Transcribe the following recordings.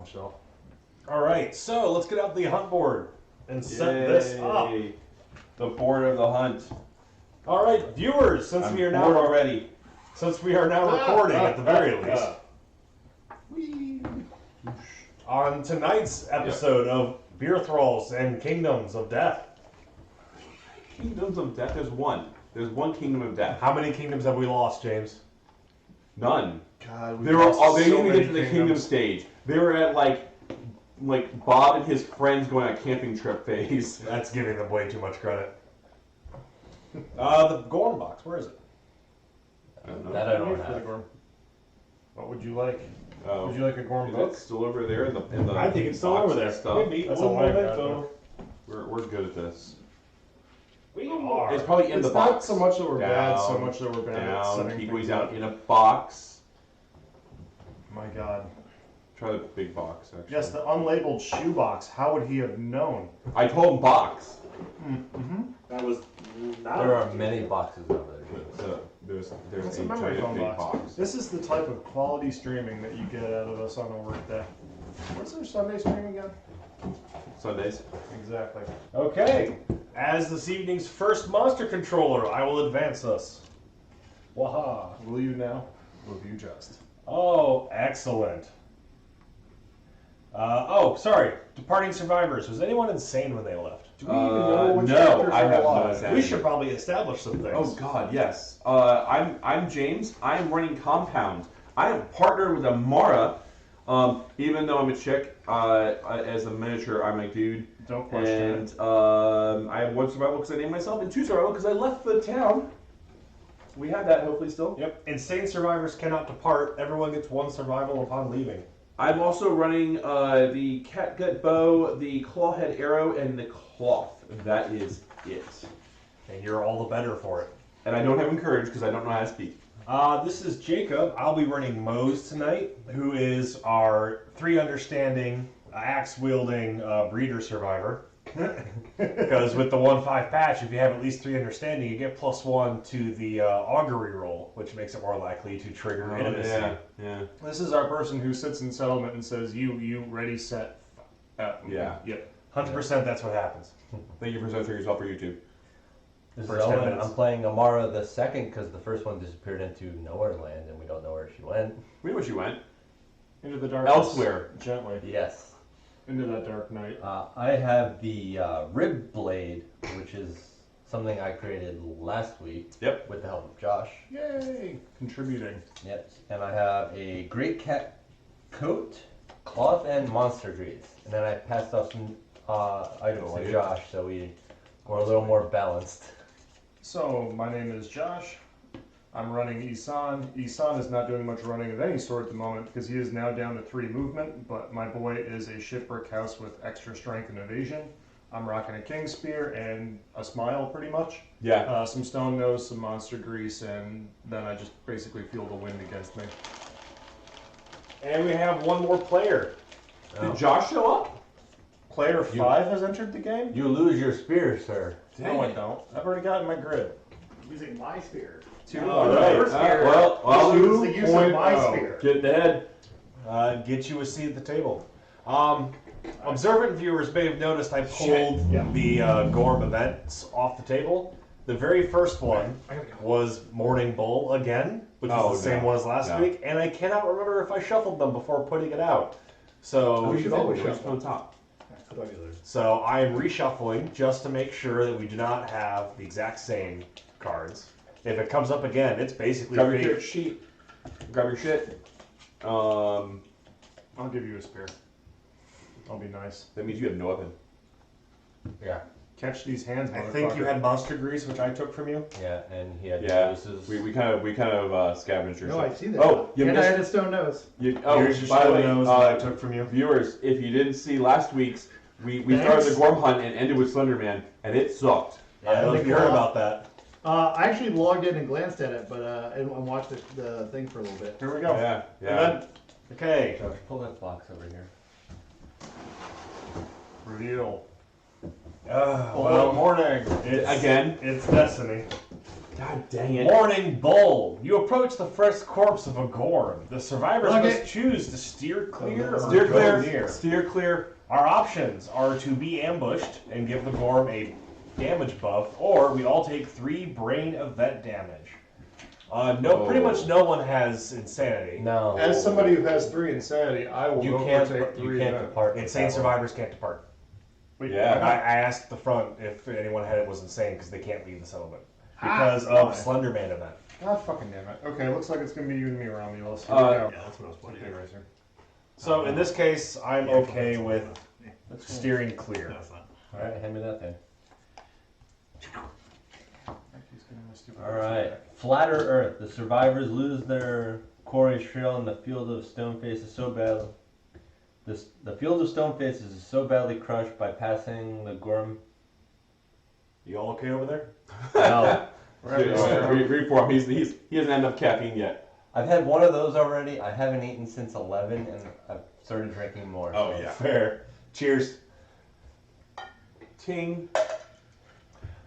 shelf. All right, so let's get out the hunt board and set this up. The board of the hunt. All right, viewers, since we are now already, since we are now recording at the very least, on tonight's episode of Beerthralls and Kingdoms of Death. Kingdoms of Death. There's one. There's one Kingdom of Death. How many kingdoms have we lost, James? None. God, they didn't even get to the kingdom stage. They were at like Bob and his friends going on a camping trip phase. That's giving them way too much credit. The Gorm box, where is it? I don't know. That I don't have. What would you like? Oh. Would you like a Gorm Is book? it still over there in the I think it's still over there. Stuff. That's a memento. We're good at this. We are. It's probably in the box. Not so much that we're bad, so Down, much that we're bad at Down. setting Keep things these out up. in a box. My God. Try the big box, actually. Yes, the unlabeled shoe box. How would he have known? I told him box. Mm-hmm. That was not. There are many boxes out there. So there's It's a a memory giant foam big box. box. This is the type of quality streaming that you get out of us on a work day. What's our Sunday stream again? Sundays. Exactly. Okay. As this evening's first monster controller, I will advance us. Waha. Will you now? Will you just? Oh, excellent. Sorry. Departing survivors. Was anyone insane when they left? Do we even know which no, characters I are have no alive? insanity. We should probably establish some things. Oh God, yes. I'm James. I am running Compound. I am partnered with Amara. Even though I'm a chick, as a miniature, I'm a dude. Don't question and it. I have one survival because I named myself, and two survival because I left the town. We have that hopefully still. Yep. Insane survivors cannot depart. Everyone gets one survival upon leaving. I'm also running the catgut bow, the clawhead arrow, and the cloth. That is it. And you're all the better for it. And I don't have encourage because I don't know how to speak. This is Jacob. I'll be running Mose tonight, who is our 3 understanding, axe-wielding breeder survivor. Because with the 1-5 patch, if you have at least 3 understanding, you get +1 to the augury roll, which makes it more likely to trigger intimacy. Yeah. This is our person who sits in settlement and says, you ready, set. Yeah. Yep. 100% that's what happens. Thank you for censoring yourself for YouTube. This is First 10 Owen. minutes. I'm playing Amara the second because the first one disappeared into nowhere land and we don't know where she went. We know where she went. Into the darkness. Elsewhere. Gently. Yes. Into that dark night. I have the rib blade, which is something I created last week. Yep. With the help of Josh. Yay! Contributing. Yep. And I have a great cat coat, cloth, and monster grease. And then I passed off some items to Josh so we're a little more balanced. So, my name is Josh. I'm running Isan. Isan is not doing much running of any sort at the moment because he is now down to 3 movement, but my boy is a shipwreck house with extra strength and evasion. I'm rocking a king spear and a smile pretty much. Yeah. Some stone nose, some monster grease, and then I just basically feel the wind against me. And we have one more player. Did Josh show up? Player 5 has entered the game? You lose your spear, sir. No, I don't. I've already got it in my grid. Using my spear. 2. Oh, Right. your spear. Well, This is the use of my 2.0. spear. get the head. Get you a seat at the table. Observant viewers may have noticed I pulled the Gorm events off the table. The very first one was Morning Bull again, which is the same one as last week, and I cannot remember if I shuffled them before putting it out. So We should always shuffle on top. So I am reshuffling just to make sure that we do not have the exact same cards. If it comes up again, it's basically Grab your free. sheet. Grab your shit. I'll give you a spear. I'll be nice. That means you have no weapon. Yeah. Catch these hands, I think you had monster grease, which I took from you. Yeah, and he had Yeah. uses. We kind of scavenged your No, stuff. I see that. Oh, you and I had missed. a stone nose. Here's your By the stone way, nose that I took from you. viewers, if you didn't see last week's, we Thanks. started the Gorm hunt and ended with Slender Man, and it sucked. I don't know if you heard about that. I actually logged in and glanced at it, but and watched the thing for a little bit. Here we go. Yeah. Event. Okay. Josh, pull that box over here. Reveal. Well, morning. Again? It's Destiny. God dang it. Morning Bull. You approach the fresh corpse of a Gorm. The survivors must choose to steer clear or Steer go clear. near. Steer clear. Our options are to be ambushed and give the Gorm a damage buff, or we all take 3 brain event damage. Pretty much no one has insanity. No. As somebody who has 3 insanity, I will You go can't. take 3 You can't event. depart. Insane survivors can't depart. Yeah. I asked the front if anyone had it was insane because they can't leave the settlement because of Slenderman event. God fucking damn it. Okay, looks like it's gonna be you and me around the Here we Uh, go. Yeah, that's what I was playing. Okay, Racer. So in this case, I'm okay with steering clear. No, it's not. All right, hand me that thing. He's getting my stupid All right. Flatter Earth. The survivors lose their quarry trail in the field of stone faces so badly. The field of stone faces is so badly crushed by passing the Gorm. You all okay over there? No, Reform. He hasn't had enough caffeine yet. I've had one of those already. I haven't eaten since 11, and I've started drinking more. Oh, so- yeah. Fair. Cheers. Ting.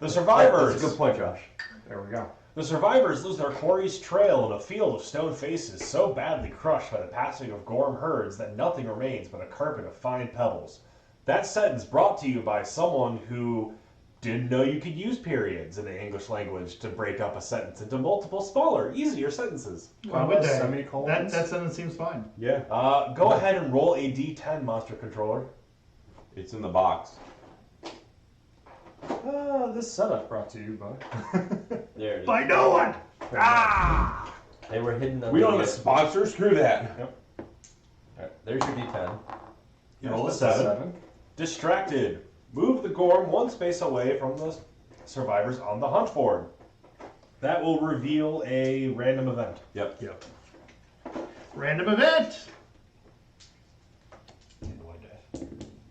The survivors. That's a good point, Josh. There we go. The survivors lose their quarry's trail in a field of stone faces so badly crushed by the passing of Gorm herds that nothing remains but a carpet of fine pebbles. That sentence brought to you by someone who didn't know you could use periods in the English language to break up a sentence into multiple smaller, easier sentences. Well, would they? Semicolons. That sentence seems fine. Yeah. Go ahead and roll a d10, monster controller. It's in the box. This setup brought to you by. There it is. By no one! Ah! They were hidden under We don't have a the- sponsor. Screw that. All right, there's your D10. Roll a 7. Distracted. Move the Gorm one space away from the survivors on the hunt board. That will reveal a random event. Yep. Random event!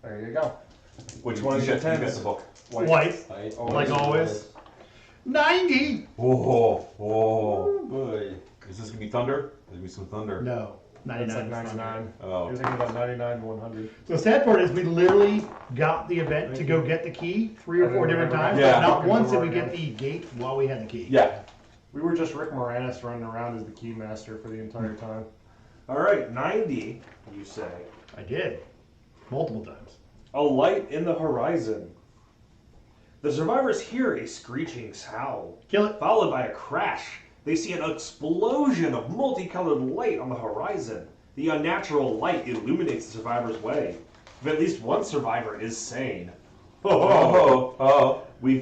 There you go. Which one is your You got 10? the book. White. Like always. 90! Whoa. Whoa. Oh boy. Is this gonna be thunder? There's gonna be some thunder. No. That's 99. like 99. Oh. You're thinking about 99 to 100. So the sad part is we literally got the event to go get the key 3 or 4 different times, Yeah. but not once did we get the gate while we had the key. Yeah. We were just Rick Moranis running around as the key master for the entire time. All right, 90, you say. I did. Multiple times. A light in the horizon. The survivors hear a screeching howl, Kill it. followed by a crash. They see an explosion of multicolored light on the horizon. The unnatural light illuminates the survivor's way. If at least one survivor is sane, we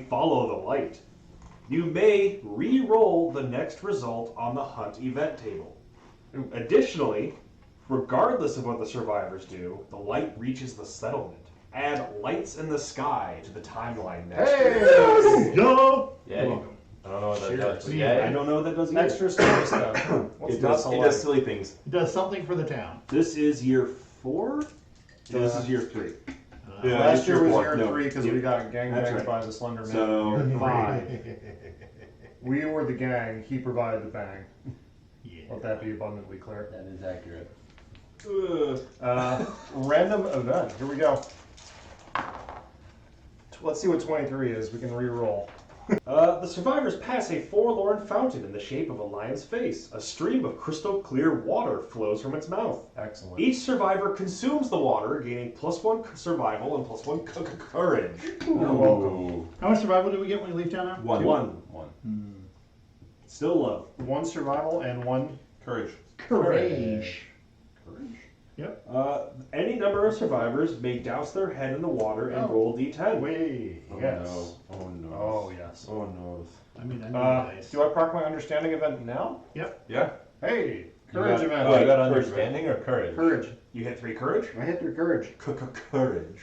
follow the light. You may re-roll the next result on the hunt event table. Additionally, regardless of what the survivors do, the light reaches the settlement. Add lights in the sky to the timeline next year. Yo! Yeah. I don't know what that Cheers. does. but Yeah. I don't know what that does either. Extra story stuff. What's It not does, to it like? does silly things. It does something for the town. This is year 4? This Yeah. is year 3. Yeah, Last it's year your was fourth. year No. 3 because we got gangbanged That's right. by the Slender Man. So- Year 5. We were the gang. He provided the bang. Yeah. Let that be abundantly clear. That is accurate. Random event. Here we go. Let's see what 23 is. We can re-roll. The survivors pass a forlorn fountain in the shape of a lion's face. A stream of crystal clear water flows from its mouth. Excellent. Each survivor consumes the water, gaining +1 survival and +1 courage. You're welcome. How much survival did we get when we leave town now? One. One. Still low. 1 survival and 1 Courage. Courage. Any number of survivors may douse their head in the water and roll d10. way. Oh Yes. no. Oh no. Oh yes. Oh no. I mean, I need dice. Do I proc my understanding event now? Yeah. Hey, You courage got- event. Oh, you got Courage. understanding or courage? Courage. You hit 3 courage? I hit through courage. Courage.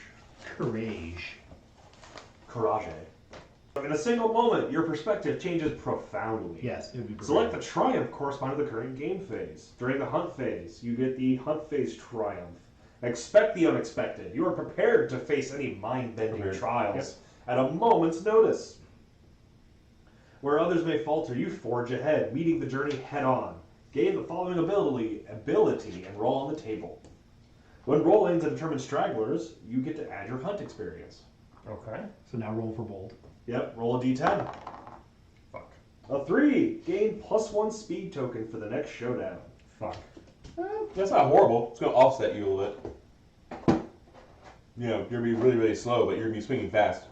Courage. Courage. In a single moment, your perspective changes profoundly. Yes, it would be great. Select the triumph corresponding to the current game phase. During the hunt phase, you get the hunt phase triumph. Expect the unexpected. You are prepared to face any mind-bending Prepared. trials at a moment's notice. Where others may falter, you forge ahead, meeting the journey head-on. Gain the following ability and roll on the table. When rolling to determine stragglers, you get to add your hunt experience. Okay. So now roll for bold. Yep, roll a d10. Fuck. A 3. Gain +1 speed token for the next showdown. Fuck. That's not horrible. It's going to offset you a little bit. You know, you're going to be really, really slow, but you're going to be swinging fast.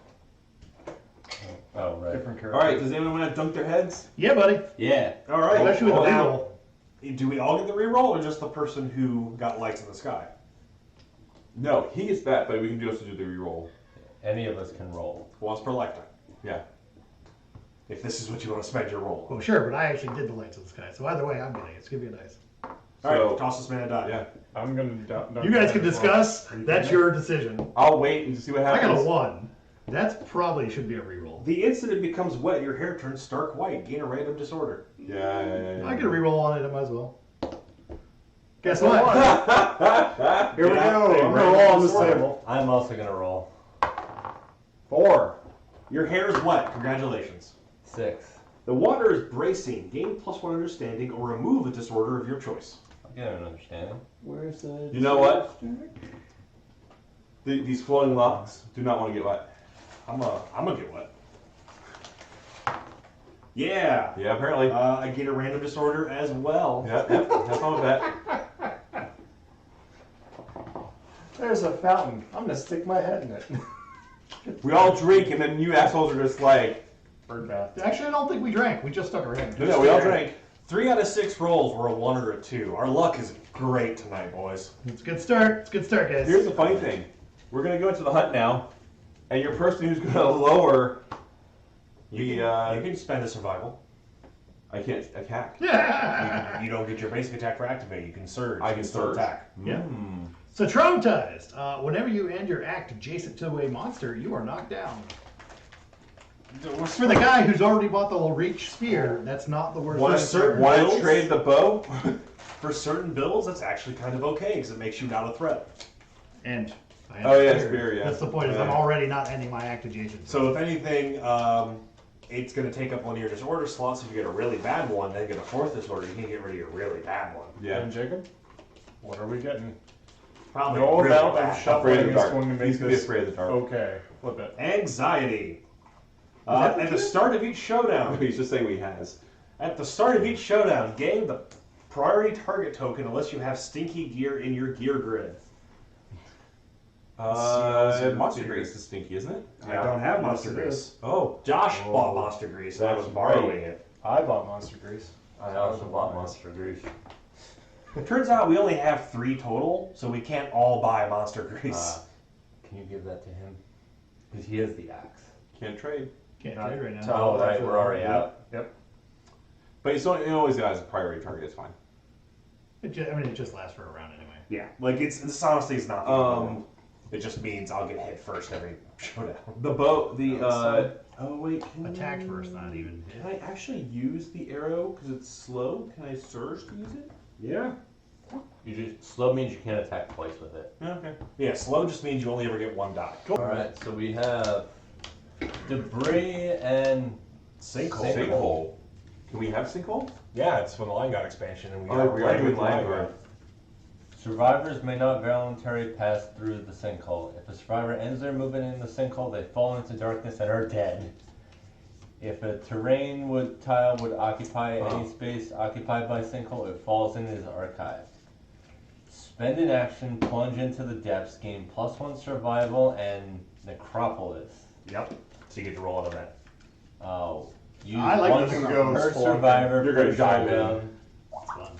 Oh, right. Different character. All right, does anyone want to dunk their heads? Yeah, buddy. Yeah. All right. Especially with the now, reroll. do we all get the reroll, or just the person who got lights in the sky? No, he gets that, but we can also do the reroll. Any of us can roll. Once per lifetime. Yeah. If this is what you want to spend your roll on. Well, sure, but I actually did the lights in the sky, so either way, I'm getting it. It's gonna be a dice. All So- right, toss this man a die. Yeah. I'm gonna. Dunk You guys that can as well. discuss. Are you That's kidding me? your decision. I'll wait and see what I happens. got a 1. That's probably should be a reroll. The instant it becomes wet, your hair turns stark white. Gain a random disorder. Yeah. I get a reroll on it. I might as well. Guess what? Here we Yeah, go. they I'm ran gonna roll on this disorder. table. I'm also gonna roll. 4. Your hair is wet. Congratulations. 6. The water is bracing. Gain +1 understanding or remove a disorder of your choice. I get an understanding. Where's the? You know what? These flowing locks do not want to get wet. I'm gonna get wet. Yeah. Yeah, apparently. I get a random disorder as well. Yep. Have fun with that. There's a fountain. I'm gonna stick my head in it. We all drink, and then you assholes are just like, Bird bath. Actually, I don't think we drank. We just stuck our hand. no, we all drank. 3 out of 6 rolls were a 1 or a 2. Our luck is great tonight, boys. It's a good start. It's a good start, guys. Here's the funny thing. We're going to go into the hut now, and your person who's going to lower the, You can spend a survival. I can't attack. Yeah. You don't get your basic attack for activate. You can surge. I You can still surge. attack. Yeah. Mm. So traumatized. Whenever you end your act adjacent to a monster, you are knocked down. For the guy who's already bought the little reach spear, that's not the worst. One thing. certain- Want to Builds? trade the bow? For certain builds, that's actually kind of okay because it makes you not a threat. And I Oh, yeah, spear. spear, yeah. That's the point. Is I'm Yeah. already not ending my act adjacent. So if anything, it's going to take up one of your disorder slots. If you get a really bad one, then get a 4th disorder. You can get rid of your really bad one. Yeah. And Jacob, what are we getting? Probably No really amount of bad. Afraid shuffling of the is dark. going to make He's going to be this afraid of the dark. okay. Flip it. Anxiety. At the start of each showdown, He's just saying what he has. At the start of each showdown, gain the priority target token unless you have stinky gear in your gear grid. Monster Grease is stinky, isn't it? I don't have Monster Yes, it Grease. is. Oh. Josh Whoa. bought Monster Grease, and I was That's borrowing right. it. I bought Monster Grease. I also bought Monster Grease. It turns out we only have 3 total, so we can't all buy Monster Grease. Can you give that to him? Because he has the axe. Can't trade. Can't Not trade right now. tell- Oh, right, we're already out. Yep. But he's always got as a priority target. It's fine. It just lasts for a round anyway. Yeah, like this honestly is not the Um, end. It just means I'll get hit first every showdown. The bow, oh wait, Attack first, not even. Can I actually use the arrow because it's slow? Can I surge to use it? Yeah. You just slow means you can't attack twice with it. Yeah, okay. Yeah, slow just means you only ever get 1 die. All right, so we have debris and Sinkhole. Sinkhole. Can we have sinkhole? Yeah, it's from the Line God expansion, and we Oh, we are doing line God. guard. survivors may not voluntarily pass through the sinkhole. If a survivor ends their movement in the sinkhole, they fall into darkness and are dead. If a terrain tile would occupy any space occupied by sinkhole, it falls in as archived. Spend an action, plunge into the depths, gain +1 survival and necropolis. Yep. So you get to roll out of that. Use I like once this one. per Goes survivor You're per gonna die, showdown. It's fun.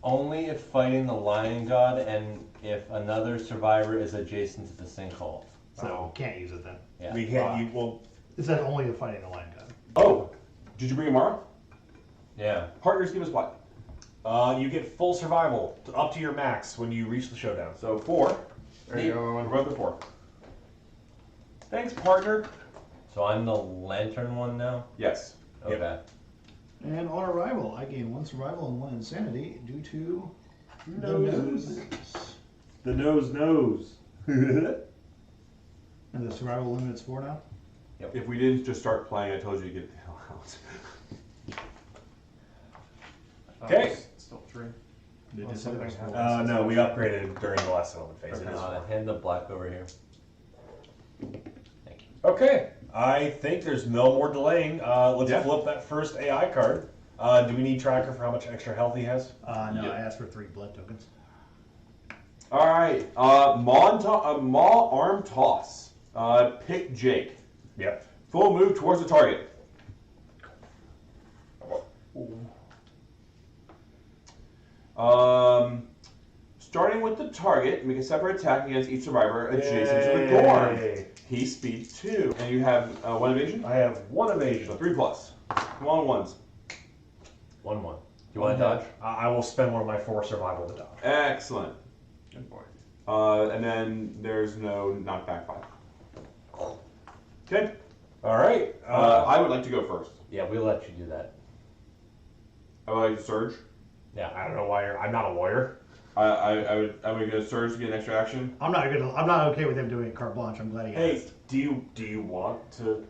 Only if fighting the lion god and if another survivor is adjacent to the sinkhole. So can't use it then. Yeah. We can't. You well. It says only if fighting the lion god. Oh, did you bring Amara? Yeah. Partners give us what? You get full survival up to your max when you reach the showdown. So 4. There you go. We're both at 4. Thanks, partner. So I'm the lantern one now? Yes. Okay. Yep. And on arrival, I gain 1 survival and 1 insanity due to the Nose. nose. The nose knows. And the survival limit's 4 now. If we didn't just start playing, I told you to get the hell out. Okay. Still 3. Did Well, you say that was something 4? happened. No, we upgraded during the last settlement phase. Hand the black over here. Thank you. Okay. I think there's no more delaying. Let's Yeah. flip that first AI card. Do we need tracker for how much extra health he has? No, Yeah. I asked for 3 blood tokens. All right. Maw arm toss. Pick Jake. Yep. Full move towards the target. Starting with the target, make a separate attack against each survivor adjacent to the Gorm. Yay. He's speed 2. And you have 1 evasion? I have 1 evasion. So 3 plus. Come on, ones. 1-1. Do you want to dodge? I will spend one of my 4 survival to dodge. Excellent. Good boy. And then there's no knockback 5. Okay. All right. I would like to go first. Yeah, we'll let you do that. I would like to surge. Yeah. I don't know why I'm not a lawyer. I would go surge to get an extra action. I'm not okay with him doing carte blanche. I'm glad he Hey, asked. do you want to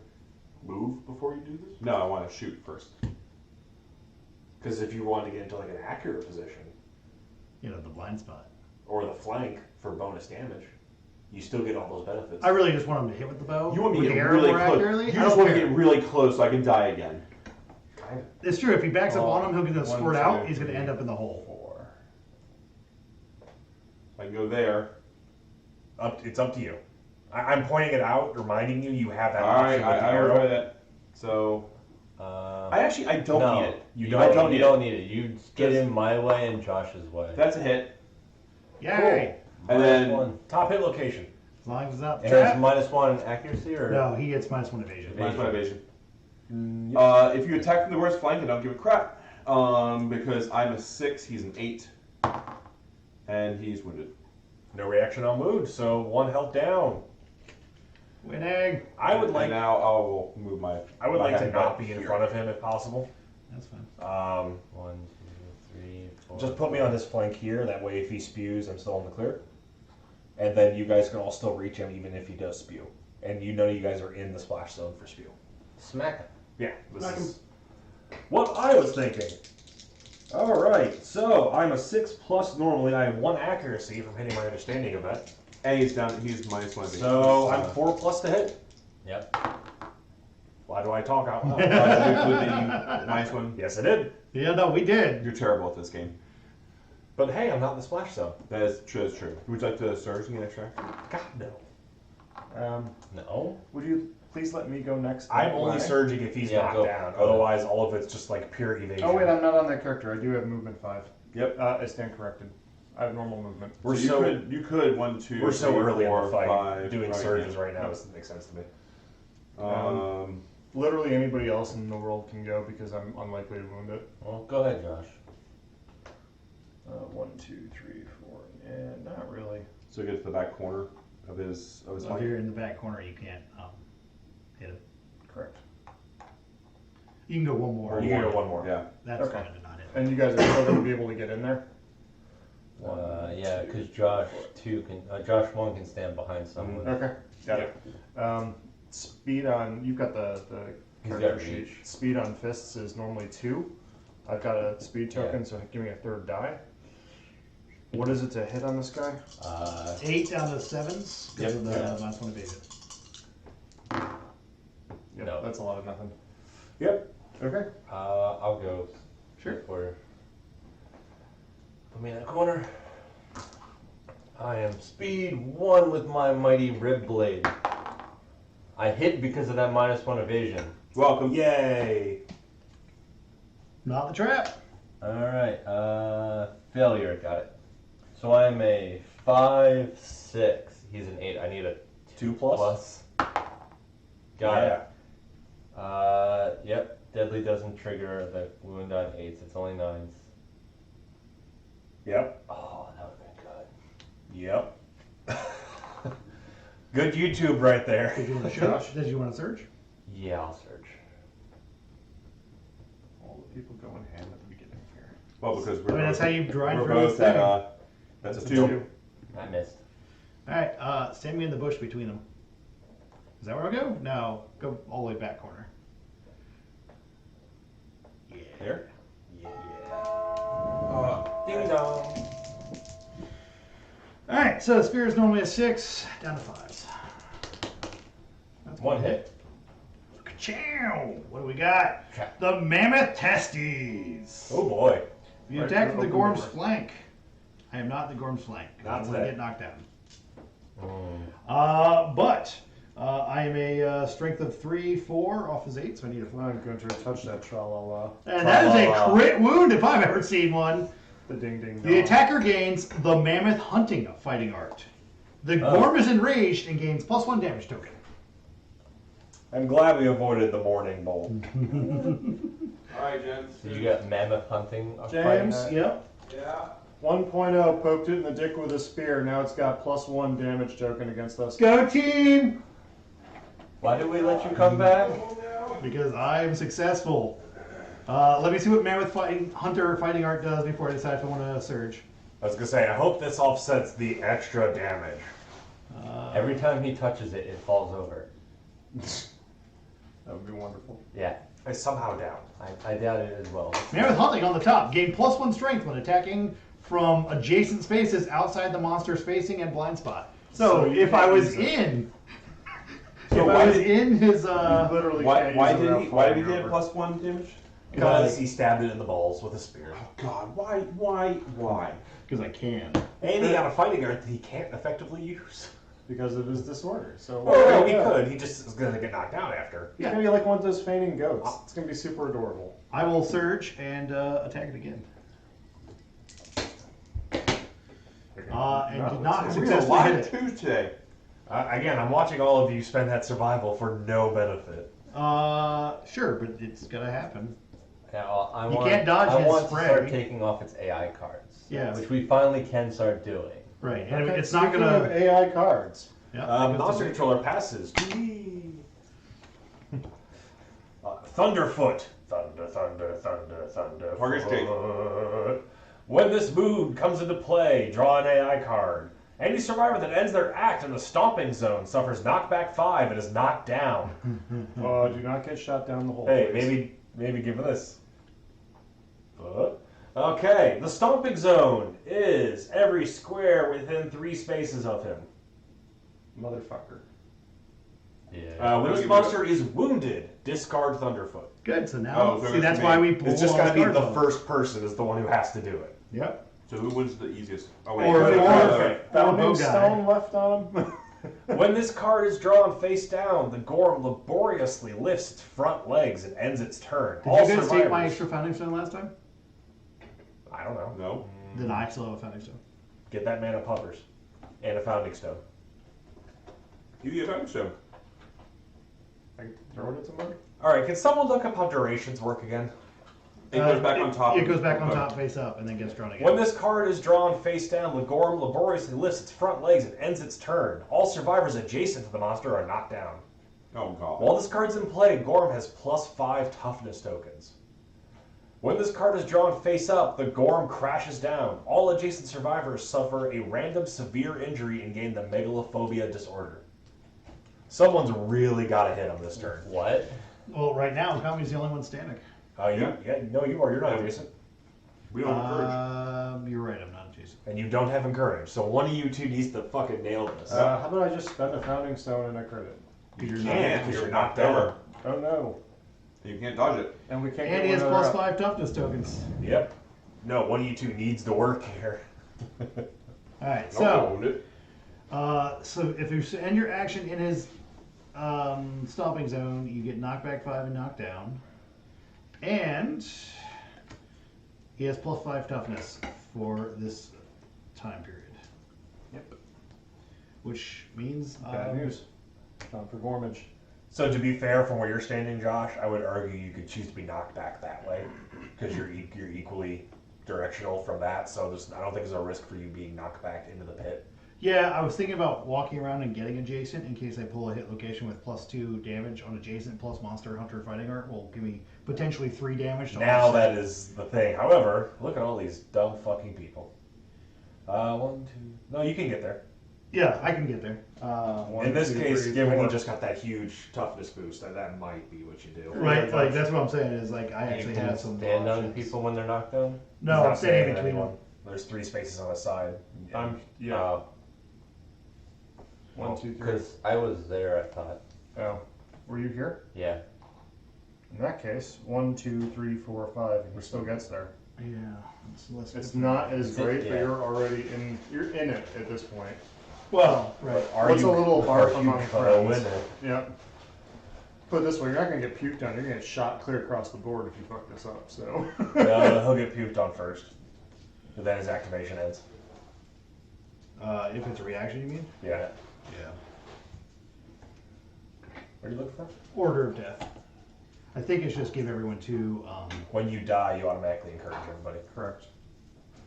move before you do this? No, I want to shoot first. Because if you want to get into like an accurate position You know, the blind spot. or the flank for bonus damage, you still get all those benefits. I really just want him to hit with the bow. You want me to with get the arrow really more close. accurately? You I just don't want to care. get really close so I can die again. Kind of. It's true. If he backs up on him, he'll get the 1, squirt 2, out. He's going to 3, end up in the hole. 4. I can go there. It's up to you. I'm pointing it out, reminding you you have that All right, option with the I arrow. remember that. So I don't no, need it. You I don't. You need don't it. need it. You get in my way and Josh's way. That's a hit. Yay! And Minus then 1. Top hit location. As long as it's not And trap. it's -1 accuracy or No, he gets -1 evasion. minus 1 evasion. Yep. If you attack from the worst flank, I don't give a crap. Because I'm a 6, he's an 8, and he's wounded. No reaction on mood, so 1 health down. Winning. I would And like now I will move my. I would my like to hand not back be in here. front of him if possible. That's fine. 1, 2, 3, 4. Just put me on his flank here. That way, if he spews, I'm still in the clear. And then you guys can all still reach him even if he does spew. And you know you guys are in the splash zone for spew. Smack him. Yeah, this Smack is what I was thinking. All right, so I'm a 6+ normally. I have 1 accuracy from hitting my understanding of that. And he's down. He's -1 evasion. So I'm 4+ to hit. Yep. Why do I talk out loud? Did you include the -1? Yes, I did. Yeah, no, we did. You're terrible at this game. But hey, I'm not in the splash zone. That is true. That's true. Would you like to surge and get extra? God no. No. Would you please let me go next? I'm only Why? surging if he's Yeah, knocked go. down. Go ahead. Otherwise, all of it's just like pure evasion. Oh wait, I'm not on that character. I do have movement 5. Yep. I stand corrected. I have normal movement. We're So so you could 1, 2. we're so 3, early in 4, the fight. 5. Doing Right, surges yeah. right now doesn't make sense to me. Literally anybody else in the world can go because I'm unlikely to wound it. Well, go ahead, Josh. 1, 2, 3, 4. Yeah, not really. So get to the back corner of his So if flank. you're in the back corner, you can't hit him. Correct. You can go one more. You can go one more. Yeah. That's Okay. fine to not hit. And you guys are still going to be able to get in there? Yeah, because Josh 1 can stand behind someone. Okay, got it. Speed on, you've got the He's character got sheet. reach. Speed on fists is normally 2. I've got a speed token, so give me a 3rd die. What is it to hit on this guy? 8 down to 7s because Yep. of the Yeah. -1 evasion. Yep, No. that's a lot of nothing. Yep. Okay. I'll go. Sure. Put me in that corner. I am speed 1 with my mighty rib blade. I hit because of that -1 evasion. Welcome. Yay. Not the trap. Alright, failure, got it. So I'm a 5, 6. He's an 8. I need a 2 plus. Got Yeah. it. Yep. Deadly doesn't trigger the wound on 8s. It's only 9s. Yep. Oh, that would have been good. Yep. Good YouTube right there. Did you want to search? Did you want to search? Yeah, I'll search. All the people go in hand at the beginning here. Well, because we're I mean, that's how you drive we're through both this thing. at that's a 2. I missed. All right, stand me in the bush between them. Is that where I'll go? No, go all the way back corner. Yeah. There. Yeah. Ding dong. All right, so the spear is normally a 6, down to 5s. That's 1 good. hit. got the Mammoth Testes. Oh boy. You Right, attack you're with the open Gorm's door. flank. I am not the Gorm's flank. Not I want to today. get knocked down. Mm. But I am a strength of 3, 4 off his 8, so I need a 4. I'm going to touch that tra-la-la. And that is a Tra-la-la. crit wound if I've ever seen one. The ding-ding The attacker gains the Mammoth Hunting Fighting Art. The Oh. Gorm is enraged and gains +1 damage token. I'm glad we avoided the morning bowl. All right, gents. Did you get mammoth hunting? James, Yep. Yeah. 1.0 poked it in the dick with a spear. Now it's got +1 damage token against us. Go team! Why did we let you come back? Because I am successful. Let me see what Mammoth Hunter Fighting Art does before I decide if I want to surge. I was gonna say, I hope this offsets the extra damage. Every time he touches it, it falls over. That would be wonderful. Yeah, I somehow down. I doubt it as well. Mammoth Hunting on the top. Gain +1 strength when attacking from adjacent spaces outside the monster's facing and blind spot. So, So you if I can't was use it. in... So if why I was did- in his... Literally can't Why use it did without he? Why did he falling get over. +1 damage? Because he stabbed it in the balls with a spear. Oh God, why? Because I can. And he got a fighting art that he can't effectively use. Because of his disorder. So Well, he could. He just is gonna get knocked down after. He's gonna be like one of those fainting goats. It's gonna be super adorable. I will surge and attack it again. And did not We're gonna successfully lie hit it. to today. Again, I'm watching all of you spend that survival for no benefit. Sure, but it's gonna happen. Yeah, well, I You want, can't dodge I his want spray. to start taking off its AI cards. Yeah. Which we finally can start doing. Right, and Okay, it's not speaking of gonna. AI cards. Yeah, Monster controller passes. Thunderfoot. Thunder, thunder, thunder, thunder. Target escape. When this mood comes into play, draw an AI card. Any survivor that ends their act in the stomping zone suffers knockback 5 and is knocked down. Do not get shot down the hole. Hey, please. maybe give it this. Okay, the stomping zone is every square within 3 spaces of him. Motherfucker. Yeah. When this monster is wounded, discard Thunderfoot. Good. So now, Oh, so see, it's that's me. why we pull It's just all got to be cards the off. first person is the one who has to do it. Yep. So who wins the easiest? Oh Or- wait. or- Founding bow guy. stone left on him. When this card is drawn face down, the Gorm laboriously lifts its front legs and ends its turn. Did All you guys take my survivors- extra founding stone last time? I don't know. No. Then I still have a founding stone. Get that man a puffers and a founding stone. You get a stone. I can throw it at somebody. All right, can someone look up how durations work again? It goes back on top. It goes back on top, face up, and then gets drawn again. When this card is drawn face down, the Gorm laboriously lifts its front legs and ends its turn. All survivors adjacent to the monster are knocked down. Oh God. While this card's in play, Gorm has +5 toughness tokens. When this card is drawn face up, the Gorm crashes down. All adjacent survivors suffer a random severe injury and gain the megalophobia disorder. Someone's really got to hit him this turn. What? Well, right now, Kami's the only one standing. No, you are. You're not adjacent. We don't encourage. You're right, I'm not adjacent. And you don't have encourage. So one of you two needs to fucking nail this. How about I just spend a founding stone and I crit it? You not- can't because you're knocked down. Oh no. You can't dodge it. And we can't And get he has one other up. +5 toughness tokens. Yep. No, one of you two needs to work here. Alright, No, so. owned it. So if you end your action in his stomping zone, you get knockback 5 and knocked down. And he has +5 toughness for this time period. Yep. Which means Bad news. Time for Gormage. So to be fair, from where you're standing, Josh, I would argue you could choose to be knocked back that way because you're equally directional from that. So I don't think there's a risk for you being knocked back into the pit. Yeah, I was thinking about walking around and getting adjacent in case I pull a hit location with +2 damage on adjacent plus monster hunter fighting art will give me potentially 3 damage. To Now offset. that is the thing. However, look at all these dumb fucking people. 1, 2. No, you can get there. Yeah, I can get there. In this 2, case, 3, given 4. he just got that huge toughness boost, that might be what you do. Right, like that's what I'm saying is like I You actually can have some stand on options. people when they're knocked down? No, He's not I'm standing standing between anyone. them. There's 3 spaces on the side. Yeah. 1, 2, 3. Because I was there, I thought. Oh. Were you here? Yeah. In that case, 1, 2, 3, 4, 5, and he still gets there. Yeah. It's It's not as great, Yeah. but you're already in. You're in it at this point. Well, right. Are What's you, a little are barf you among gonna friends? win it? Yeah. Put it this way, you're not gonna get puked on. You're gonna get shot clear across the board if you fuck this up. So. He'll get puked on first. But then his activation ends. If it's a reaction, you mean? Yeah. Yeah. What are you looking for? Order of death. I think it's just give everyone 2. When you die, you automatically encourage everybody. Correct.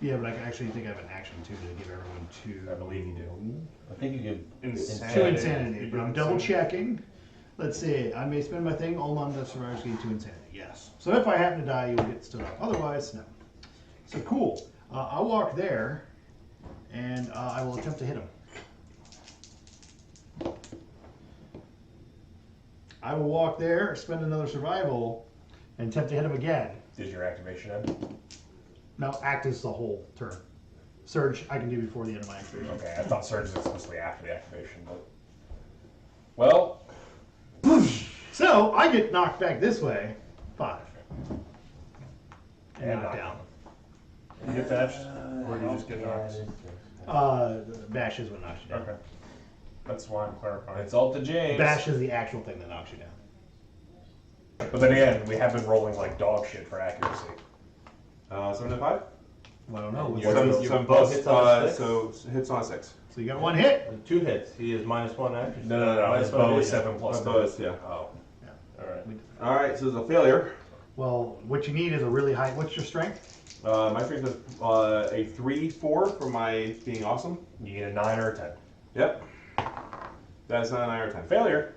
Yeah, but I actually think I have an action too to give everyone 2. I believe you do. I think you give Insanity. 2 insanity, You but do I'm double insanity. checking. Let's see. I may spend my thing. All non-death survivors gain 2 insanity. Yes. So if I happen to die, you will get stood up. Otherwise, no. So cool. I'll walk there, and I will attempt to hit him. I will walk there, spend another survival, and attempt to hit him again. Did your activation end? No, act is the whole turn. Surge, I can do before the end of my activation. Okay, I thought surge was explicitly after the activation, but. Well, So I get knocked back this way, 5. And And knocked knocked down. You get dashed, or do you just get knocked? Bash is what knocks you down. Okay. That's why I'm clarifying. it's all to James. Bash is the actual thing that knocks you down. But then again, we have been rolling like dog shit for accuracy. 7 to 5. Well, I don't know. What's You're- the- 7 both plus, hits on a 6? so hits on a 6. So you got 1 hit. 2 hits. He is -1 accuracy. No. His -1 bow is hit. 7 plus My 2. bow is, yeah. Oh. Alright. Alright, so it's a failure. Well, what you need is a really high. What's your strength? My strength is a 3-4 for my being awesome. You get a 9 or a 10. Yep. That's not an 9 or 10. Failure.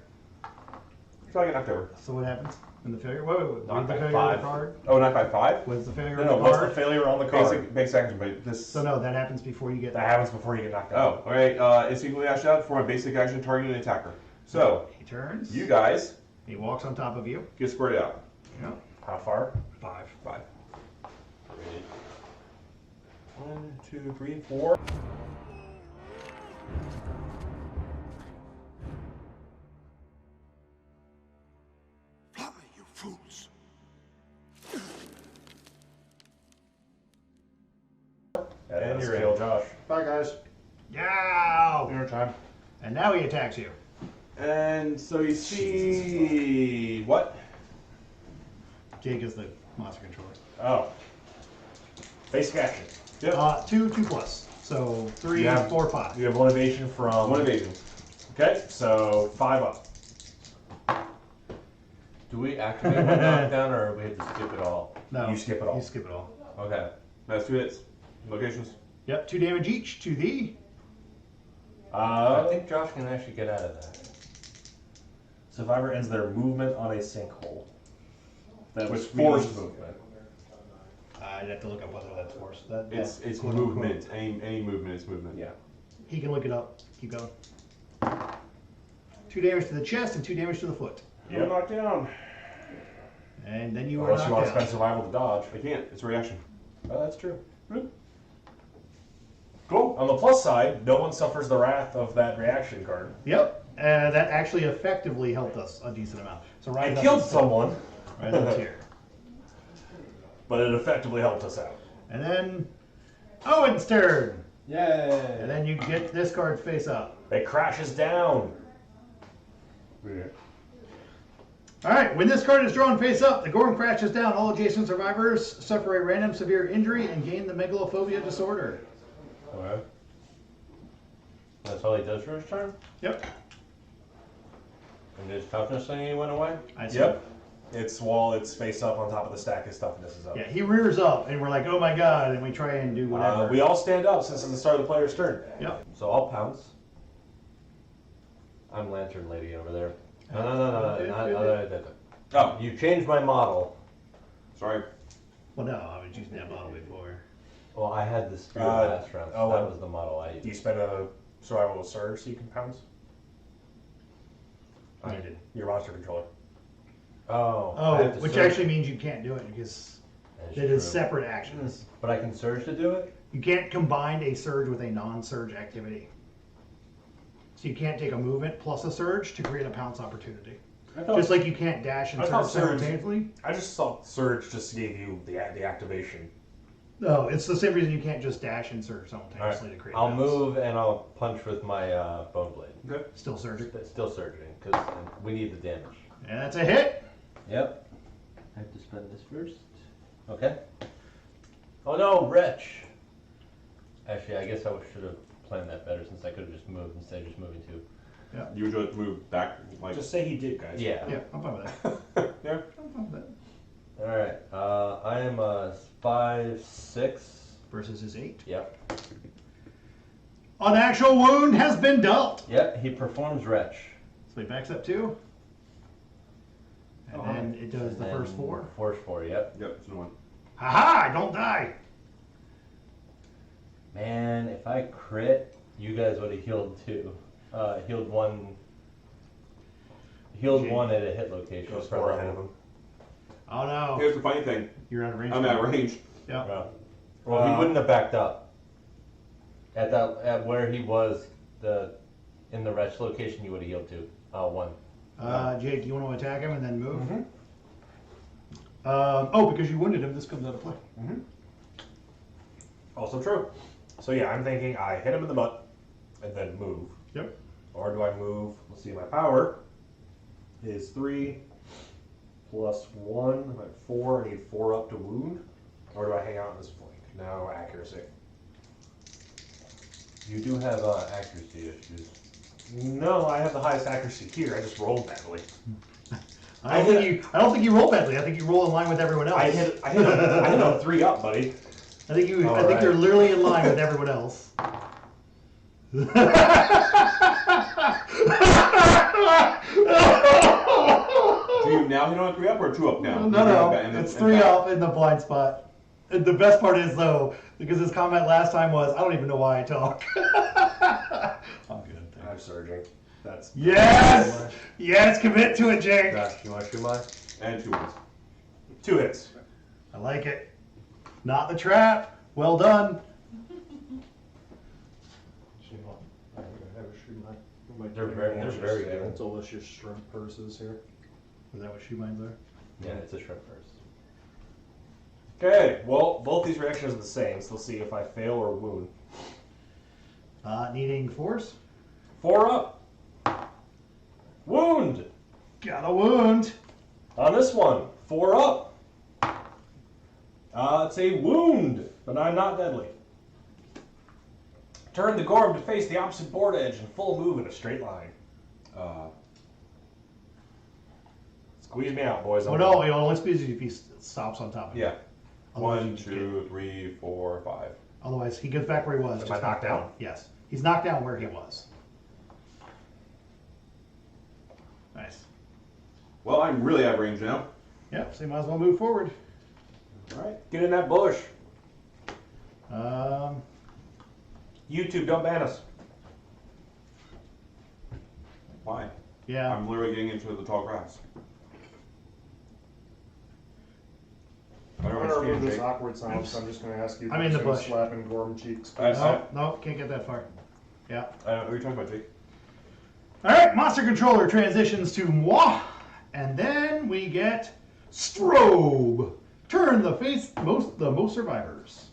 So I get knocked over. So what happens in the failure? Wait. Knocked What's the by failure on 5. the card? Oh, not by 5? What's the failure No, on no, the what's the card? failure on the card? Basic action, but this. So no, that happens before you get. That happens before you get knocked out. Oh, alright. It's equally dashed out for my basic action targeting an attacker. So, He turns. you guys He walks on top of you. get squared out. Yeah. How far? 5. 5. 1, 2, 3, 4. Fly, you fools! And you're kill in. Josh. Bye, guys. Yeah. Dinner time. And now he attacks you. And so you see. What? Jake is the monster controller. Oh. Basic action. Yep. 2 plus. So 3, Yeah. 4, 5. You have one evasion from. One evasion. Okay, so 5 up. Do we activate one knockdown or we have to skip it all? No. You skip it all. You skip it all. Okay. That's 2 hits. Locations. Yep. 2 damage each to the. I think Josh can actually get out of that. Survivor ends their movement on a sinkhole. That was Which forced means- movement. I'd have to look up whether that's force. It's quote, unquote. movement. Any movement is movement. Yeah. He can look it up. Keep going. 2 damage to the chest and 2 damage to the foot. You're knocked down. And then you are Unless you want knocked to down. spend survival to dodge. I can't. It's a reaction. Oh, that's true. Cool. On the plus side, no one suffers the wrath of that reaction card. Yep. That actually effectively helped us a decent amount. So right It up killed is- someone, Right up here. but it effectively helped us out. And then Owen's turn. And Yay! then you get this card face up. It crashes down. Alright, when this card is drawn face up, the Gorm crashes down. All adjacent survivors suffer a random severe injury and gain the megalophobia disorder. Okay. That's all he does for his turn? Yep. And his toughness thing went away? I see. Yep. It's while it's face up on top of the stack, his toughness is up. Yeah, he rears up and we're like, oh my god, and we try and do whatever. We all stand up since it's the start of the player's turn. Yep. So I'll pounce. I'm Lantern Lady over there. No. Oh, You changed my model. sorry. Well, no, I was using that model before. Well, I had the spear last round, so oh, that well. was the model I You used. spend a survival surge so you can pounce. I did. Your monster controller. Oh. I Oh, have to which surge. actually means you can't do it because That's it is true. separate actions. But I can surge to do it? You can't combine a surge with a non-surge activity. So you can't take a movement plus a surge to create a pounce opportunity. Just like you can't dash and I surge thought surge- simultaneously. I just thought Surge just gave you the activation. No, it's the same reason you can't just dash and surge simultaneously to create. I'll bounce. move and I'll punch with my bone blade. Okay. Still surging. Still surging because we need the damage. And that's a hit. Yep. I have to spend this first. Okay. Oh no, wretch. Actually, I guess I should have planned that better since I could have just moved instead of just moving two. You would just move back, like Just say he did, guys. Yeah. Yeah, I'm fine with that. yeah. I'm fine with that. All right. I am a 5'6". Versus his 8. Yep. An actual wound has been dealt. Yep. He performs wretch. So he backs up 2. And then it does the And first 4. Force 4. Yep. Yep. It's the one. Haha, I don't die. Man, if I crit, you guys would have healed 2. Healed 1. Healed 1 at a hit location. Goes 4 ahead of him. Oh no. Here's the funny thing. You're out of range. I'm out of range. Yeah. Well, he wouldn't have backed up. At where he was in the wretch location, you would have healed 2. 1. Jake, you want to attack him and then move? Mm-hmm. Because you wounded him, this comes out of play. Also true. So yeah, I'm thinking I hit him in the butt and then move. Yep. Or do I move? Let's see, my power is 3 plus 1. I'm at 4. I need 4 up to wound. Or do I hang out on this flank? No, accuracy. You do have accuracy issues. No, I have the highest accuracy here. I just rolled badly. I don't think you roll badly. I think you roll in line with everyone else. I hit him 3 up, buddy. I think you. All I think right. you're literally in line with everyone else. Do you now hit on 3 up or 2 up now? No, And it's then- 3 and up in the blind spot. And the best part is though, because his comment last time was, I don't even know why I talk. I'm good. I'm surging. That's Yes! Yes, commit to it, Jake. Josh, you want to shoot mine? And 2 wins. 2 hits. I like it. Not the trap. Well done. They're very good. It's delicious shrimp purses here. Is that what shoe mines are? Yeah, it's a shrimp first. Okay, well, both these reactions are the same, so let's see if I fail or wound. Needing force. 4 up. Wound. Got a wound. On this one, 4 up. It's a wound, but I'm not deadly. Turn the Gorm to face the opposite board edge and full move in a straight line. Squeeze me out, boys. Oh no, it only squeezes you if he stops on top of you. Yeah. Otherwise 1, you just 2, 3, 4, 5. Otherwise, he gets back where he was. Am just I knocked down? Yes. He's knocked down where he was. Nice. Well, I'm really out of range now. Yep, so you might as well move forward. All right, get in that bush. Um, YouTube, don't ban us. Why? yeah. I'm literally getting into the tall grass. I I'm don't gonna remove understand, this Jake. awkward silence, so I'm just gonna ask you I'm in the bush. slapping Gorm cheeks. No, can't get that far. Yeah. What are you talking about, Jake? All right, monster controller transitions to moi, and then we get strobe. Turn the most survivors.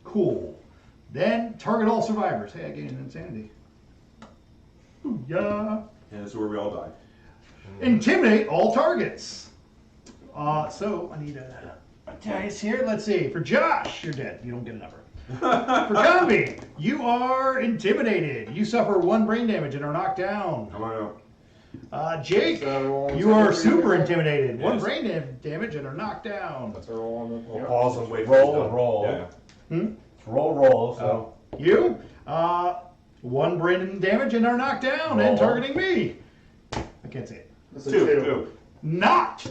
Cool. Then target all survivors. Hey, I gained an insanity. Booyah. And this is where we all die. Intimidate all targets. So I need a dice here. Let's see. For Josh, you're dead. You don't get a number. For Gumby, you are intimidated. You suffer 1 brain damage and are knocked down. Come on out. Jake, So you are super intimidated. 1 Yes. brain damage and are knocked down. That's a roll on the. We'll yeah. pause and wait for it Roll, done. roll. Yeah. It's roll, so. You, 1 brain damage and are knocked down and Roll. targeting me. I can't say it. That's a 2. Not.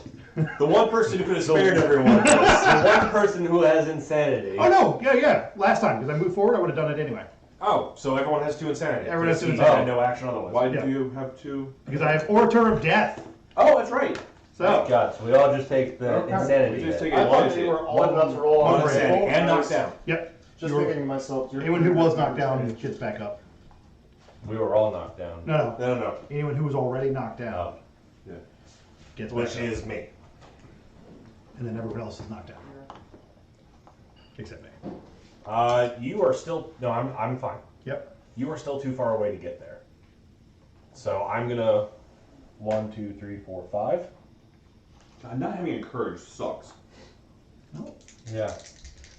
The one person who could have spared everyone. The one person who has insanity. Oh no, yeah. Last time, because I moved forward, I would have done it anyway. Oh, so everyone has 2 insanity. Everyone has 2 He insanity. had no action otherwise. Why Yeah. do you have 2? Because I have Orator of Death. Oh, that's right. So, God, so we all just take the Okay. insanity. We just hit. take I it thought one. you were all One- about to roll on One the insanity roll, and I knocked was down. yep. Just You're- thinking to myself, Anyone who was knocked down gets back up. We were all knocked down. No. No. Anyone who was already knocked out Yeah. gets Which back up. is me. And then everyone else is knocked out. Except me. You are still. No, I'm fine. Yep. You are still too far away to get there. So I'm gonna 1, 2, 3, 4, 5. God, not having encourage sucks. No. Yeah.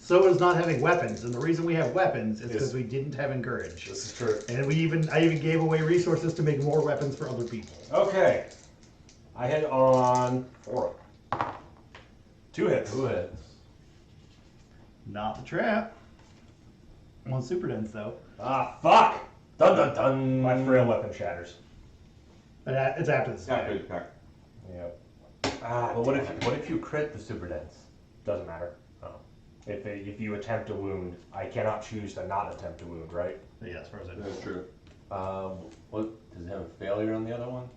So is not having weapons, and the reason we have weapons is because we didn't have encourage. This is true. And I even gave away resources to make more weapons for other people. Okay. I hit on 4. 2 hits. 2 hits. Not the trap. One super dense though. Ah, fuck! Dun dun dun. My frail weapon shatters. But it's after this. Yeah, good attack. Yep. But what if you crit the super dense? Doesn't matter. Oh. If you attempt a wound, I cannot choose to not attempt a wound, right? Yeah, as far as I know. That's true. What does it have a failure on the other one?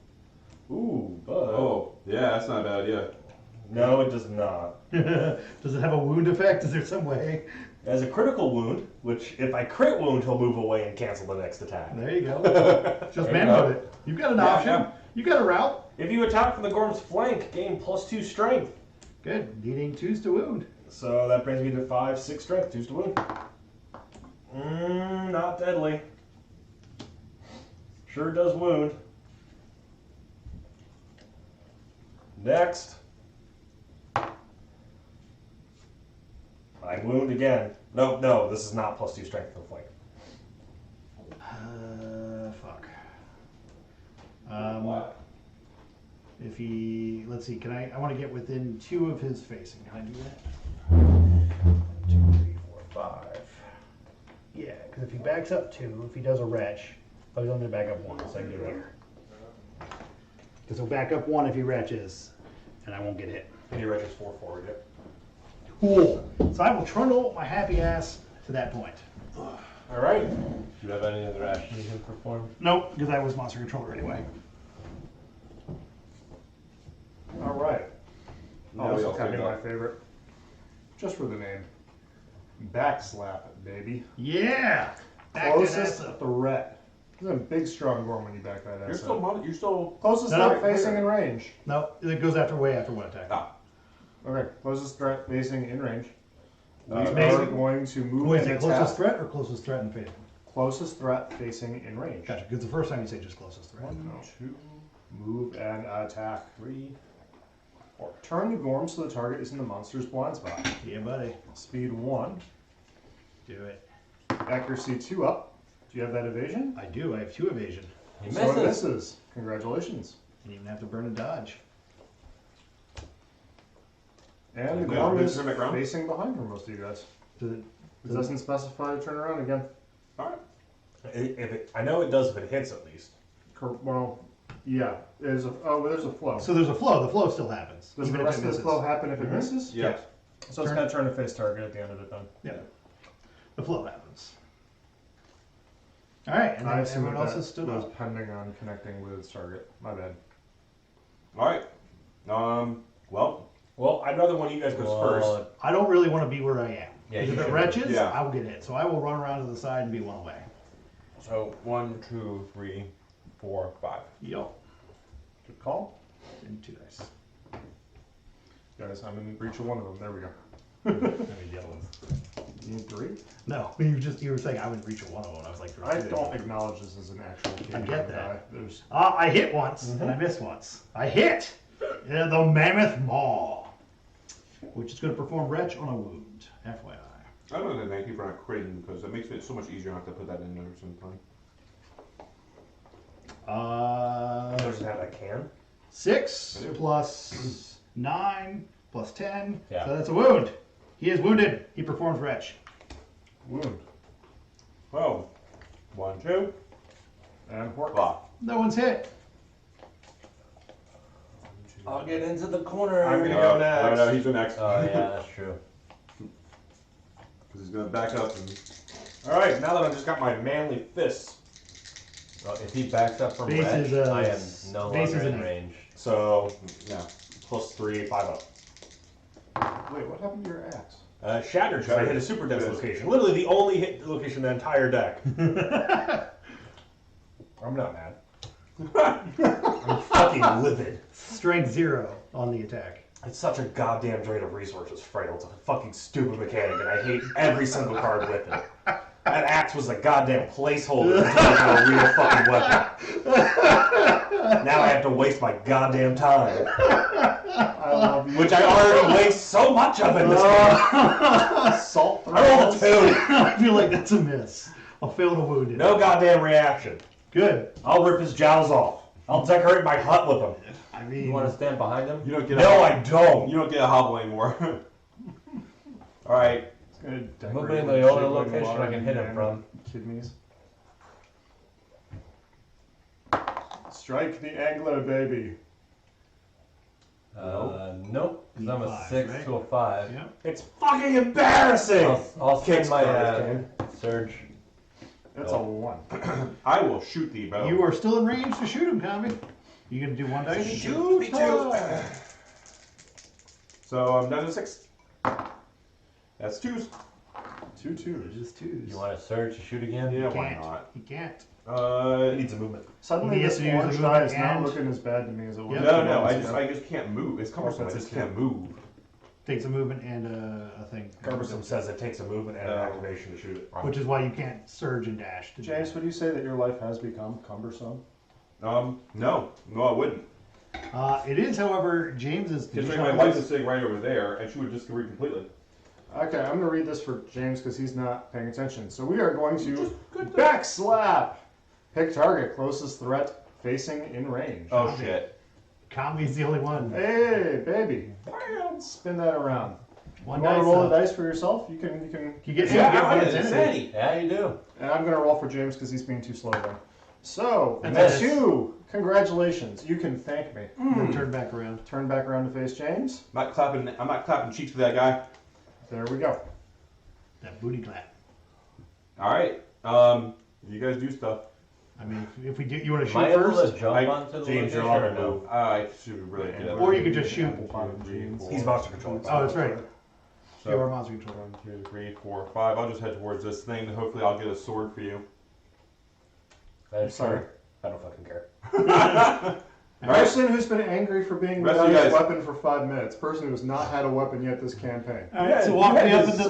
Ooh, but Oh, yeah, that's not a bad idea. no, it does not. Does it have a wound effect? Is there some way? It has a critical wound, which if I crit wound, he'll move away and cancel the next attack. There you go. Just There you manhood go. it. You've got an Yeah, option. yeah. You got a route. If you attack from the Gorm's flank, gain +2 strength. Good. Needing 2s to wound. So that brings me to 5, 6 strength, 2s to wound. Not deadly. Sure does wound. Next. I wound again. No, this is not +2 strength for the flank. Fuck. If he, let's see, I want to get within 2 of his facing. Can I do that? 1, 2, 3, 4, 5. Yeah, because if he backs up 2, if he does a retch, oh, he's only going to back up 1, so I can get it here. Because he'll back up 1 if he retches, and I won't get hit. And he registers 4 forward, yep. Cool. So I will trundle my happy ass to that point. Alright. Do you have any other actions you can perform? Nope, because I was monster controller anyway. Alright. Now Oh, we this all is kind of picked my up. favorite. Just for the name. Backslap, baby. Yeah! Back Closest that ass up. threat. This is a big, strong Gorm when you back that ass You're still up. Closest No, threat facing in range. No, it goes way after one attack. Okay, closest threat facing in range. We It's are amazing. going to move Wait, is and it closest attack. threat or closest threat and fate? Closest threat facing in range. Gotcha, because the first time you say just closest threat. 1, 2, move and attack. 3, 4. Turn the Gorm so the target is in the monster's blind spot. Yeah, buddy. Speed 1. Do it. Accuracy 2 up. Do you have that evasion? I do, I have 2 evasion. He So it misses. misses. Congratulations. Didn't even have to burn a dodge. And the Yeah, Gorm did it is turn back around? facing behind for most of you guys. Does it, It doesn't specify to turn around again. Alright. I know it does if it hits at least. Well, yeah. There's a flow. so there's a flow, the flow still happens. Does even the if rest it of the misses. flow happen if it misses? Yeah. So it's going to turn to face target at the end of it then. Yeah. The flow happens. Alright, and I then assume everyone else that is stood was up. pending on connecting with its target. My bad. Alright. Well, I'd rather one of you guys goes first. I don't really want to be where I am. Yeah, If you it should- wretches, yeah. I will get hit. So I will run around to the side and be 1 away. So 1, 2, 3, 4, 5. Yo. Good call. And 2 dice. Guys, I'm in reach of one of them. There we go. I mean, the other ones. You need 3? No, you were saying I would reach a 1 of them. I was like, I don't acknowledge this as an actual game. I get that. die. There's I hit once and I missed once. I hit the Mammoth Maw, which is going to perform retch on a wound. FYI. I don't know, thank you for not critting because it makes it so much easier not to put that in there sometime. Does it have a can? 6 I do. plus 9 plus 10. Yeah. So that's a wound. He is wounded. He performs retch. wound. Well, 1, 2, And pork. 5. No one's hit. I'll get into the corner. I'm gonna go next. No, he's the next. Oh yeah, that's true. Because he's going to back up and. Alright, now that I've just got my manly fists. Well, if he backs up from Base range, is, I am no base longer is in an- range. So, Yeah. +3, 5 up. Wait, what happened to your axe? Shattered because I hit a super dense location. Literally the only hit location in the entire deck. I'm not mad. I'm fucking livid. Strength 0 on the attack. It's such a goddamn drain of resources, Frail. It's a fucking stupid mechanic, and I hate every single card with it. That axe was a goddamn placeholder until I got a real fucking weapon. Now I have to waste my goddamn time. I love you. Which I already waste so much of in this game. Salt I rolled a 2. I feel like that's a miss. I'll fail to wound it. No goddamn reaction. Good. I'll rip his jowls off. I'll decorate my hut with them. I mean, You want to stand behind him? You don't get No, a I don't. You don't get a hobble anymore. All right. It's gonna decorate Move in with the only jiggling location I water can hit him and from. Kidneys. Strike the angler, baby. Nope. Because I'm a Five, 6 right? to a 5. Yeah. It's fucking embarrassing. I'll spend Kicks my cards, surge. That's a 1. I will shoot thee, Bo. You are still in range to shoot him, Tommy. You gonna do one dice? Shoot me too. So I'm down to 6. That's 2s. 2 2s. Just twos. You want to surge to shoot again? Yeah, He why can't. not? He can't. It needs a movement. Suddenly, He has this to use orange the die is movement not and- looking as bad to me as it was. Yeah. No, no, moments ago. I just can't move. It's cumbersome. I just can't move. Takes a movement and a thing. Cumbersome says it takes a movement and an activation to shoot it. Which is why you can't surge and dash. To do James, that. would you say that your life has become cumbersome? No, I wouldn't. It is, however, James's. Just like my wife is sitting right over there, and she would just read completely. Okay, I'm going to read this for James because he's not paying attention. So we are going to back slap. Pick target, closest threat facing in range. Oh shit! Kami's the only one. Hey, baby. Bam! Spin that around. One You want dice. to roll the though. dice for yourself? You can. You get, Yeah, you get I one did insanity. insanity. Yeah, you do. And I'm going to roll for James because he's being too slow then. So, And that's then- you. Congratulations. You can thank me. Then turn back around. Turn back around to face James. I'm not clapping cheeks for that guy. There we go. That booty clap. All right. You guys do stuff. I mean, if we do, you want to Am I shoot able first? to jump onto the James, you're location on or the no? move. I should really get it. Or you could just shoot. 1, 2, 3, 4. He's monster control. Oh, that's right. So, You are monster control. 1, 2, 3, 4, 5. I'll just head towards this thing. Hopefully, I'll get a sword for you. That's Sorry. I don't fucking care. Person who's been angry for being Rest without of you his guys. weapon for 5 minutes. Person who has not had a weapon yet this campaign. All right, so walk me up into the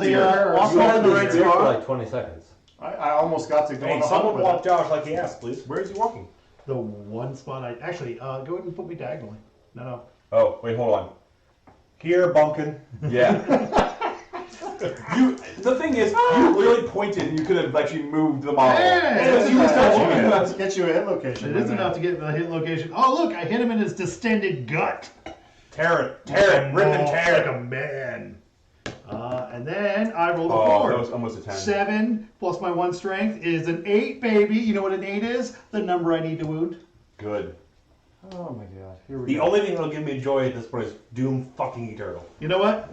walk You me up had into the the right right for spot. like 20 seconds. I almost got to go on Hey, the someone hunt with walk Josh like he asked, please. Where is he walking? The one spot I actually go ahead and put me diagonally. No. Oh, wait, hold on. Here, bumpkin. Yeah. The thing is, you literally pointed and you could have actually moved the model. Hey, Because you was touching it. Let's get you a hit location. It is enough to get the hit location. Oh, look, I hit him in his distended gut. Tear it, rip and tear Like it. a man. And then I rolled a Oh, 4. that was almost a 10. 7 plus my 1 strength is an 8, baby. You know what an 8 is? The number I need to wound. Good. Oh my god. Here we The go. only thing that'll give me joy at this point is Doom fucking Eternal. You know what?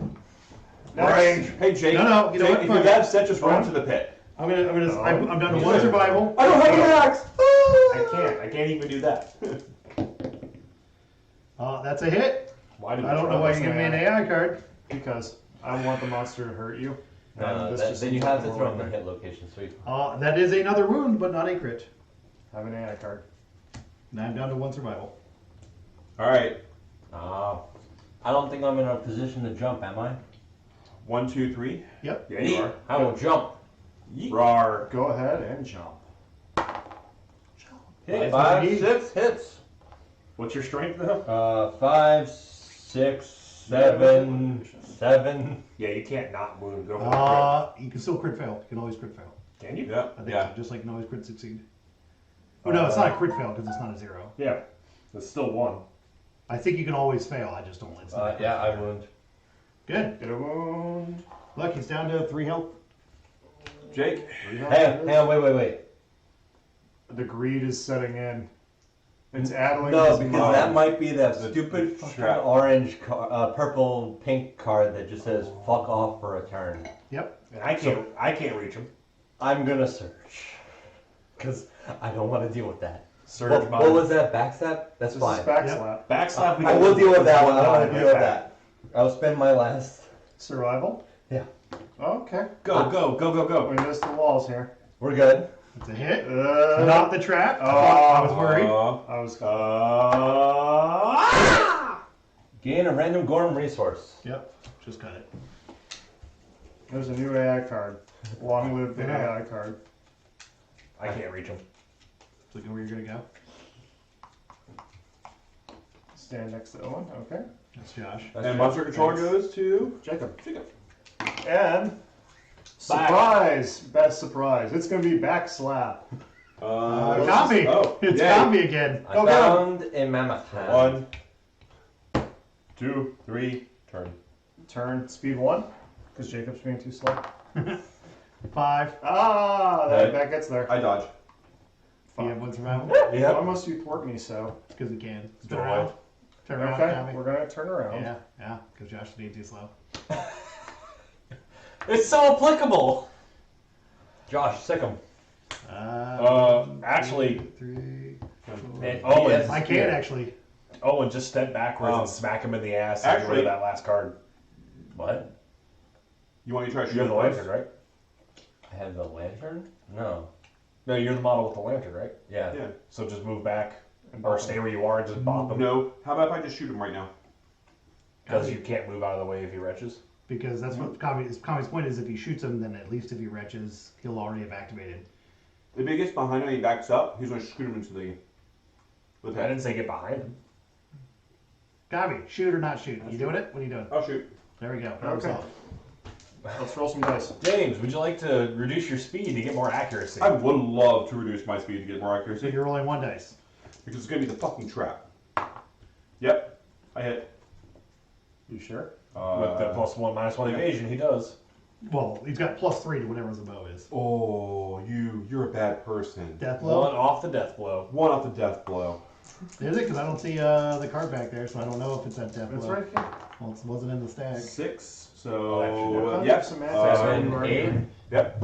Range. Hey, Jake. No, you know Jake, what? if Fuck you're it. that upset, just run to the pit. I'm down to 1 survival. I don't have an axe! I can't even do that. That's a hit. Why did I don't know why you're giving me an AI card. Because I want the monster to hurt you. And this just Then you seems have like to a throw in roll the hit location. Sweet. That is another wound, but not a crit. Have an AI card. Now I'm down to 1 survival. All right. I don't think I'm in a position to jump, am I? 1, 2, 3. Yep. Yeah, you are. I will jump. Rar. Go ahead and jump. Hit. 5, 6 hits. What's your strength though? 5, 6, 7, 7. Yeah, you can't not wound. Go for You can still crit fail. You can always crit fail. it. Can you? Yeah. I think Yeah. so, just like you can always crit succeed. Oh no, it's not a crit fail because it's not a 0. Yeah. It's still 1. I think you can always fail. I just don't. It's not a crit Yeah, I fail. wound. Good. Get a wound. Look, he's down to 3 health. Jake. Hang on, wait. The greed is setting in. It's addling. No, his because mind. that might be that The stupid fucking trap. orange, purple, pink card that just says "fuck off" for a turn. Yep. And I can't reach him. I'm gonna search because I don't want to deal with that. Surge What was that? Backstab? That's This fine. is backslap. Yep. Backslap. we I can will do deal with because that one one. I die, want to right deal with back. that. I'll spend my last. Survival? Yeah. Okay. Go. We missed the walls here. We're good. It's a hit. Uh, Not the trap. I was worried. I was. Gain a random Gorm resource. Yep. Just got it. There's a new AI card. Long live the AI card. I can't reach him. Looking where you're gonna go. Stand next to Owen. Okay. That's Josh. And monster controller goes to Jacob. Jacob. And surprise! Best surprise. It's gonna be back slap. Got me. Oh, It's yay. got me again. I Go get him. found a mammoth hand. 1, 2, 3, turn. Turn speed 1, because Jacob's being too slow. 5. Ah, that gets there. I dodge. You have one survival? Why must you thwart me so? Because we can. Spin Go around. away. Turn around, Okay, got me. we're gonna turn around. Yeah, because Josh is being too slow. It's so applicable. Josh, sick him. Actually, 3, 4. Oh, Yes. I can actually. Owen, just step backwards and smack him in the ass and get rid Actually- of that last card. What? You want me to try to shoot You have the first? lantern, right? I have the lantern? No. No, you're the model with the lantern, right? Yeah. Yeah. So just move back And or bop stay him. where you are and just bop him. No. How about if I just shoot him right now? Because you can't move out of the way if he retches. Because that's what Kami's point is. If he shoots him, then at least if he retches, he'll already have activated. If he gets behind him and he backs up, he's going to shoot him into the I didn't say get behind him. Kami, shoot or not shoot? You doing it? What are you doing? I'll shoot. There we go. Problem Okay. solved. Let's roll some dice. James, would you like to reduce your speed to get more accuracy? I would love to reduce my speed to get more So accuracy you're rolling 1 dice. because it's going to be the fucking trap. Yep. I hit. You sure? With the +1, -1 evasion, he does. Well, he's got +3 to whatever the bow is. Oh, you're a bad person. Death One blow? off the death blow. One off the death blow. Is it? Because I don't see the card back there, so I don't know if it's that death It's blow. right here. Well, it wasn't in the stack. 6. Oh, So, actually, yep. some magic. 7, 8. Yep.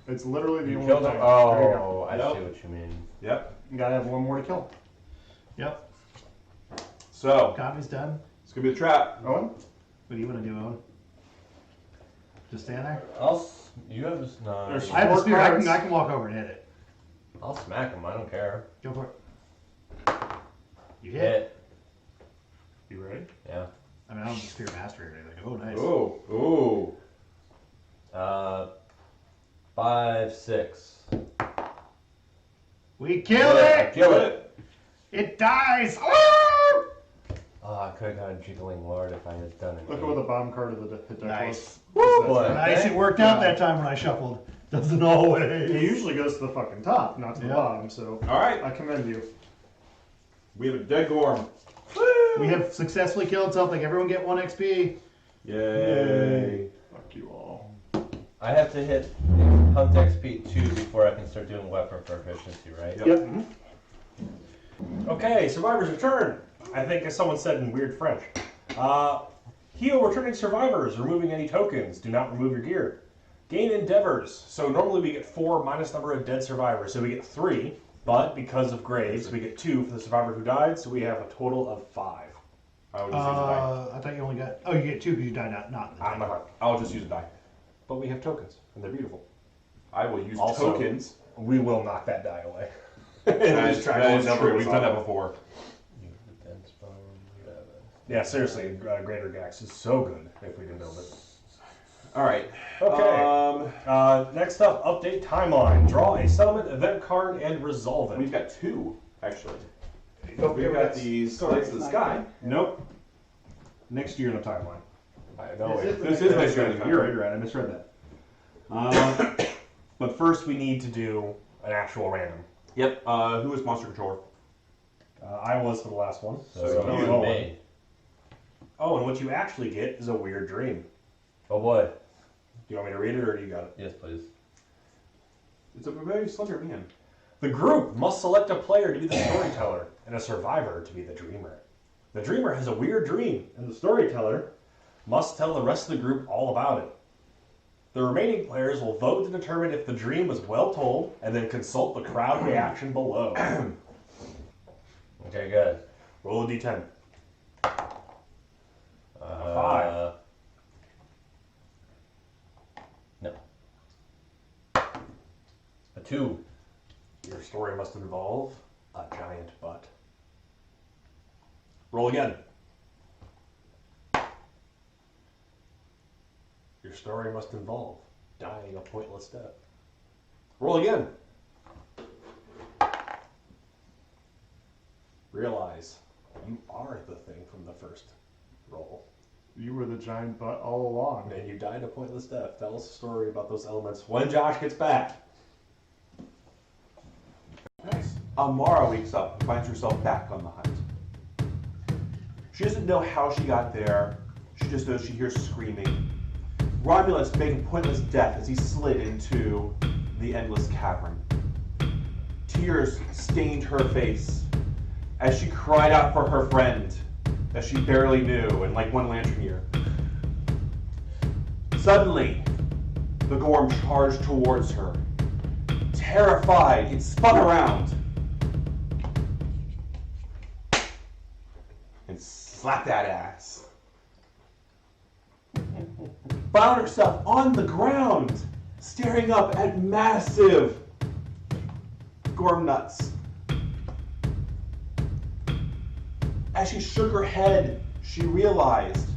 It's literally the You only killed thing. him? There you go. Oh, I Nope. see what you mean. Yep. You gotta have one more to kill. Yep. So, Kami's done. it's going to be the trap. Owen? What do you want to do, Owen? Just stand there? You have this. No. There's- I have the Four spear. cards. I can walk over and hit it. I'll smack him. I don't care. Go for it. You hit. Hit. You ready? Yeah. I mean, I don't have spear mastery or anything. Oh, nice. Oh. 5, 6. We killed I it! kill it. It dies! Oh, I could have gotten Jiggling Lord if I had done it. Look at what the bottom card of the hit deck Nice. was. What? Nice, it worked out that time when I shuffled. Doesn't It always. usually goes to the fucking top, not to the Yeah. bottom, so All right. I commend you. We have a dead Gorm. We have successfully killed something. Everyone get 1 XP. Yay. Fuck you all. I have to hit Hunt XP 2 before I can start doing weapon proficiency, right? Yep. Okay, survivors return. I think as someone said in weird French. Heal returning survivors, removing any tokens. Do not remove your gear. Gain endeavors. So normally we get 4 minus number of dead survivors. So we get 3, but because of graves, we get 2 for the survivor who died. So we have a total of 5. I will just use a die. I thought you only got. Oh, you get 2 because you died not in the I'm tank. not. I'll just use a die. But we have tokens, and they're beautiful. I will use Also- tokens. We will knock that die away. That is Numbers true. We've done that off. before. Yeah, seriously, Greater Gax is so good if we can build it. All right. Okay. Next up, update timeline. Draw a settlement event card and resolve We've it. got 2, actually. Okay, We've got that's- these sorry, lights in the sky. Nope. Next year in the timeline. No, Is wait. it? This is next year in the You're timeline. right. I misread that. But first, we need to do an actual random. Yep. Who is monster controller? I was for the last one. So So you and me. Oh, and what you actually get is a weird dream. Oh boy. Do you want me to read it, or do you got it? Yes, please. It's a very slender man. The group must select a player to be the storyteller and a survivor to be the dreamer. The dreamer has a weird dream, and the storyteller must tell the rest of the group all about it. The remaining players will vote to determine if the dream was well told, and then consult the crowd reaction below. Okay, good. Roll a d10. 5. No. A 2. Your story must involve a giant butt. Roll again. Your story must involve dying a pointless death. Roll again. Realize you are the thing from the first roll. You were the giant butt all along. And you died a pointless death. Tell us a story about those elements when Josh gets back. Nice. Amara wakes up and finds herself back on the hunt. She doesn't know how she got there. She just knows she hears screaming. Romulus faked a pointless death as he slid into the endless cavern. Tears stained her face as she cried out for her friend that she barely knew in like one lantern year. Suddenly, the Gorm charged towards her. Terrified, it spun around and slapped that ass. Found herself on the ground, staring up at massive Gorm nuts. As she shook her head, she realized,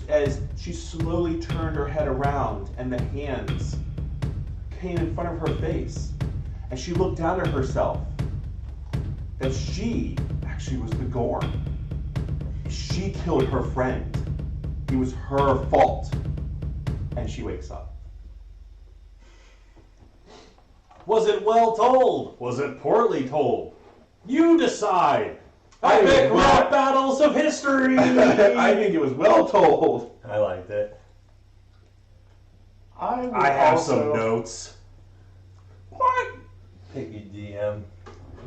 as she slowly turned her head around and the hands came in front of her face, as she looked down at herself, that she actually was the Gorm. She killed her friend. It was her fault. And she wakes up. Was it well told? Was it poorly told? You decide. Epic rap battles of history. I think it was well told. I liked it. I have some notes. What? Piggy DM.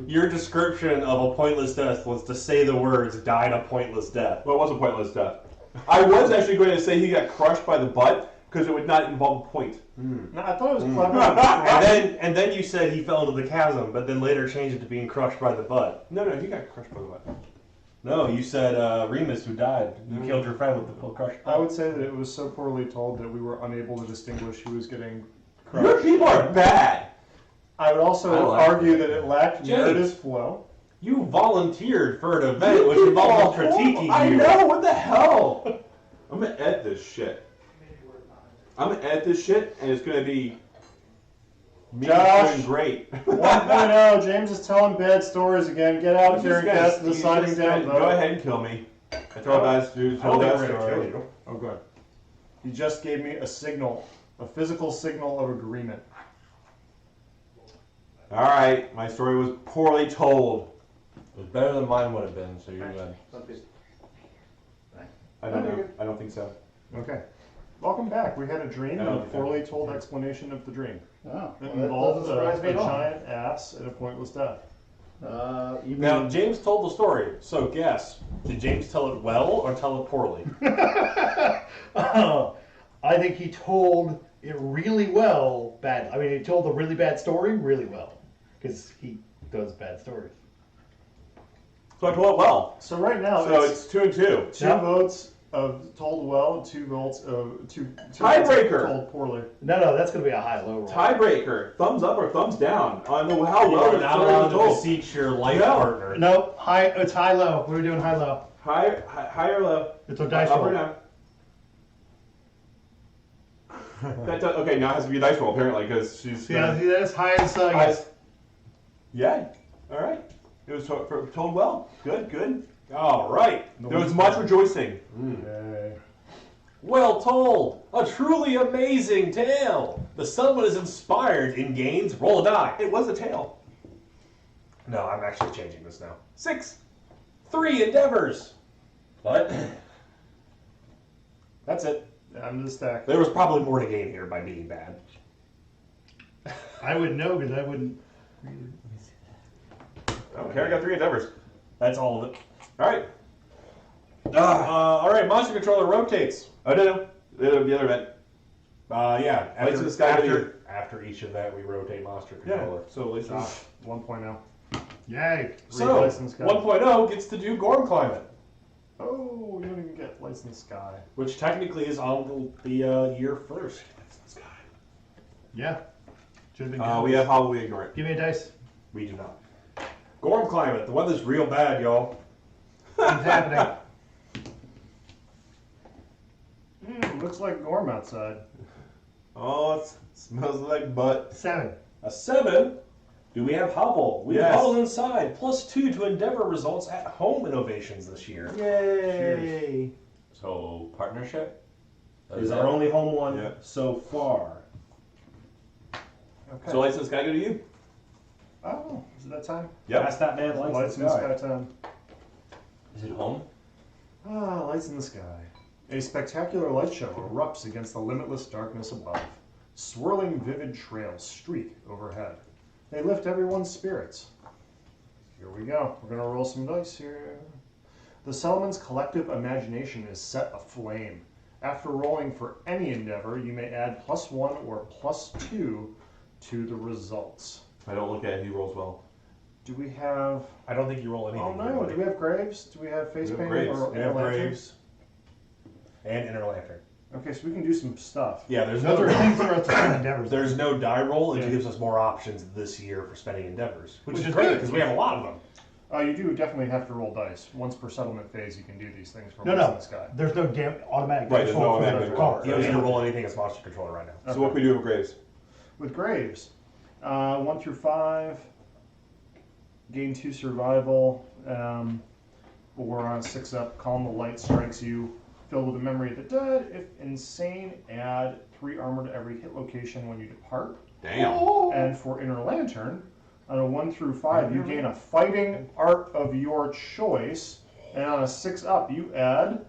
Your description of a pointless death was to say the words "died a pointless death." Well, it was a pointless death. I was actually going to say he got crushed by the butt because it would not involve a point. No, I thought it was clever. And then you said he fell into the chasm, but then later changed it to being crushed by the butt. No, he got crushed by the butt. No, you said Remus who died. You killed your friend with the full crushed I butt. would say that it was so poorly told that we were unable to distinguish who was getting Your crushed. people are bad. I would also I like argue that. that it lacked James. narrative flow. You volunteered for an event which involved critiquing you. I know, what the hell? I'm gonna edit this shit. I'm gonna edit this shit, and it's gonna be me Josh. doing great. 1.0, James is telling bad stories again. Get out here and cast the deciding down vote. Go ahead and kill me. That's all I got to do. I Tell don't think that we're gonna story. kill you. Oh, good. He just gave me a signal, a physical signal of agreement. All right, my story was poorly told. It was better than mine would have been, so you're good. I don't know. I don't think so. Okay. Welcome back. We had a dream I and don't a think poorly told explanation of the dream. Oh, It well, that involved doesn't surprise me a at all. giant ass and a pointless death. You Now, mean- James told the story, so guess. Did James tell it well or tell it poorly? I think he told it really well. Bad. I mean, he told a really bad story really well because he does bad stories. So I told it well. So right now, So it's it's 2 and 2. two Yeah. votes of told well, 2 votes of two Tiebreaker. told poorly. No, that's going to be a high-low roll. Tiebreaker. Thumbs up or thumbs down on the how well You're the not story allowed was to told. beseech your life No. partner. No, high. It's high-low. What are we doing? High-low. High or low? It's a dice Up or roll. down? Okay, now it has to be a dice roll apparently because she's. Yeah, see, that's highest. Highest. Yeah. All right. It was told well. Good. All right. There was much rejoicing. Yay. Well told. A truly amazing tale. The someone is inspired in gains. Roll a die. It was a tale. No, I'm actually changing this now. 6. 3 endeavors. What? That's it. End of the stack. There was probably more to gain here by being bad. I wouldn't know because I wouldn't. Okay, I got 3 endeavors. That's all of it. All right. All right, monster controller rotates. Oh no, the other event. Yeah, Lights in the sky after each event, we rotate monster Yeah. controller. So at least Josh, 1.0. Yay! So, License guy. 1.0 gets to do Gorm climate, Oh, you don't even get licensed sky. which technically is on the year first. Yeah. Should have been. we have how we ignore it. Give me a dice. We do not. Gorm climate. The weather's real bad, y'all. It's happening. Looks like Gorm outside. Oh, it smells like butt. 7. A 7. Do we have Hubble? We Yes. huddle inside. +2 to Endeavor results at home innovations this year. Yay! So, partnership? Is our only home one Yeah. so far. Okay. So, license guy, go to you. Oh, is it that time? Yep. Ask that man lights Lights in in the the sky. sky time. Is it home? Ah, lights in the sky. A spectacular light show erupts against the limitless darkness above. Swirling vivid trails streak overhead. They lift everyone's spirits. Here we go. We're going to roll some dice here. The Settlement's collective imagination is set aflame. After rolling for any endeavor, you may add +1 or +2 to the results. If I don't look at it, he rolls well. Do we have... I don't think you roll anything. Oh no, here, do we have graves? Do we have face We have paint graves. or buddy. We have lantern? Graves and Inner Lantern. Okay, so we can do some stuff. Yeah, there's Those no are things that are at the same endeavors. there's no die roll. It Yeah. gives us more options this year for spending endeavors, which Which is is great good. because we have a lot of them. You do definitely have to roll dice. Once per settlement phase, you can do these things for No, Lights in no. the Sky. There's no automatic Right, there's no control for automatic those roll. cards. You don't need to roll anything as Monster Controller right now. So, what can we do with Graves? With Graves, 1 through 5, gain 2 survival, or on 6 up, calm the light strikes you, filled with the memory of the dead. If insane, add 3 armor to every hit location when you depart. Damn. And for Inner Lantern, on a 1 through 5, you gain a fighting art of your choice, and on a 6 up, you add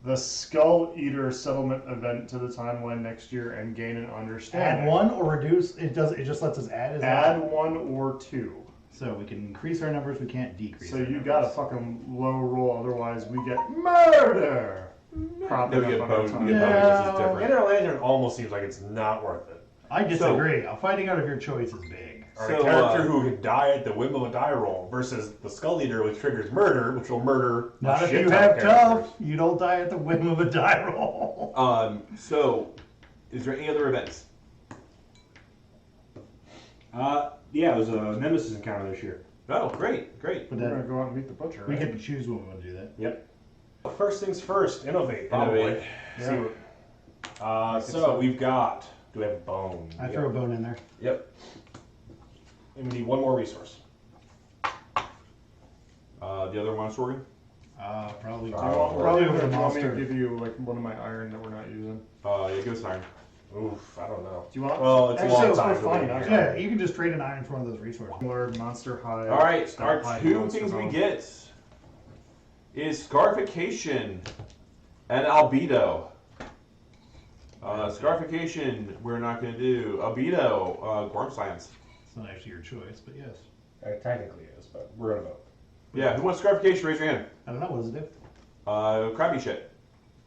the Skull Eater settlement event to the timeline next year and gain an understanding. Add 1 or reduce. It does. It just lets us add. Is that- Add 1 or 2. So we can increase our numbers. We can't decrease. So our you numbers. got a fucking low roll, otherwise we get murder. Cropping No, we get up on our bonus. time. We get bonus. This is No. different. Inner Lantern almost seems like it's not worth it. I disagree. A fighting out of your choice is big. Or So, a character who can die at the whim of a die roll versus the Skull Eater, which triggers murder, which will murder a Not if shit you ton of have characters. tough. You don't die at the whim of a die roll. So, is there any other events? Yeah, there's a Nemesis encounter this year. Oh, great, great. But We're gonna that, go out and meet the butcher. we Right? get to choose when we want to do that. Yep. First things first, innovate, probably. Innovate. See Yeah. what, so we've got, do we have a bone? I throw a bone in there. Yep. And we need one more resource. The other monster organ? Probably. Do you want, Probably do over you the want me to monster. give you like one of my iron that we're not using? Yeah, give us iron. Oof, I don't know. Do you want? Well, it's a Actually, long time we're to fine. wait. Actually. Yeah, you can just trade an iron for one of those resources. Lord, monster hide. All right, Stop our hiding, 2 monster things we bone. get is scarification and albedo. Scarification, we're not going to do. Albedo, Gorm science. It's not actually your choice, but yes. It technically is, but we're gonna vote. Yeah, who wants scarification? Raise your hand. I don't know. What does it do? Crabby shit.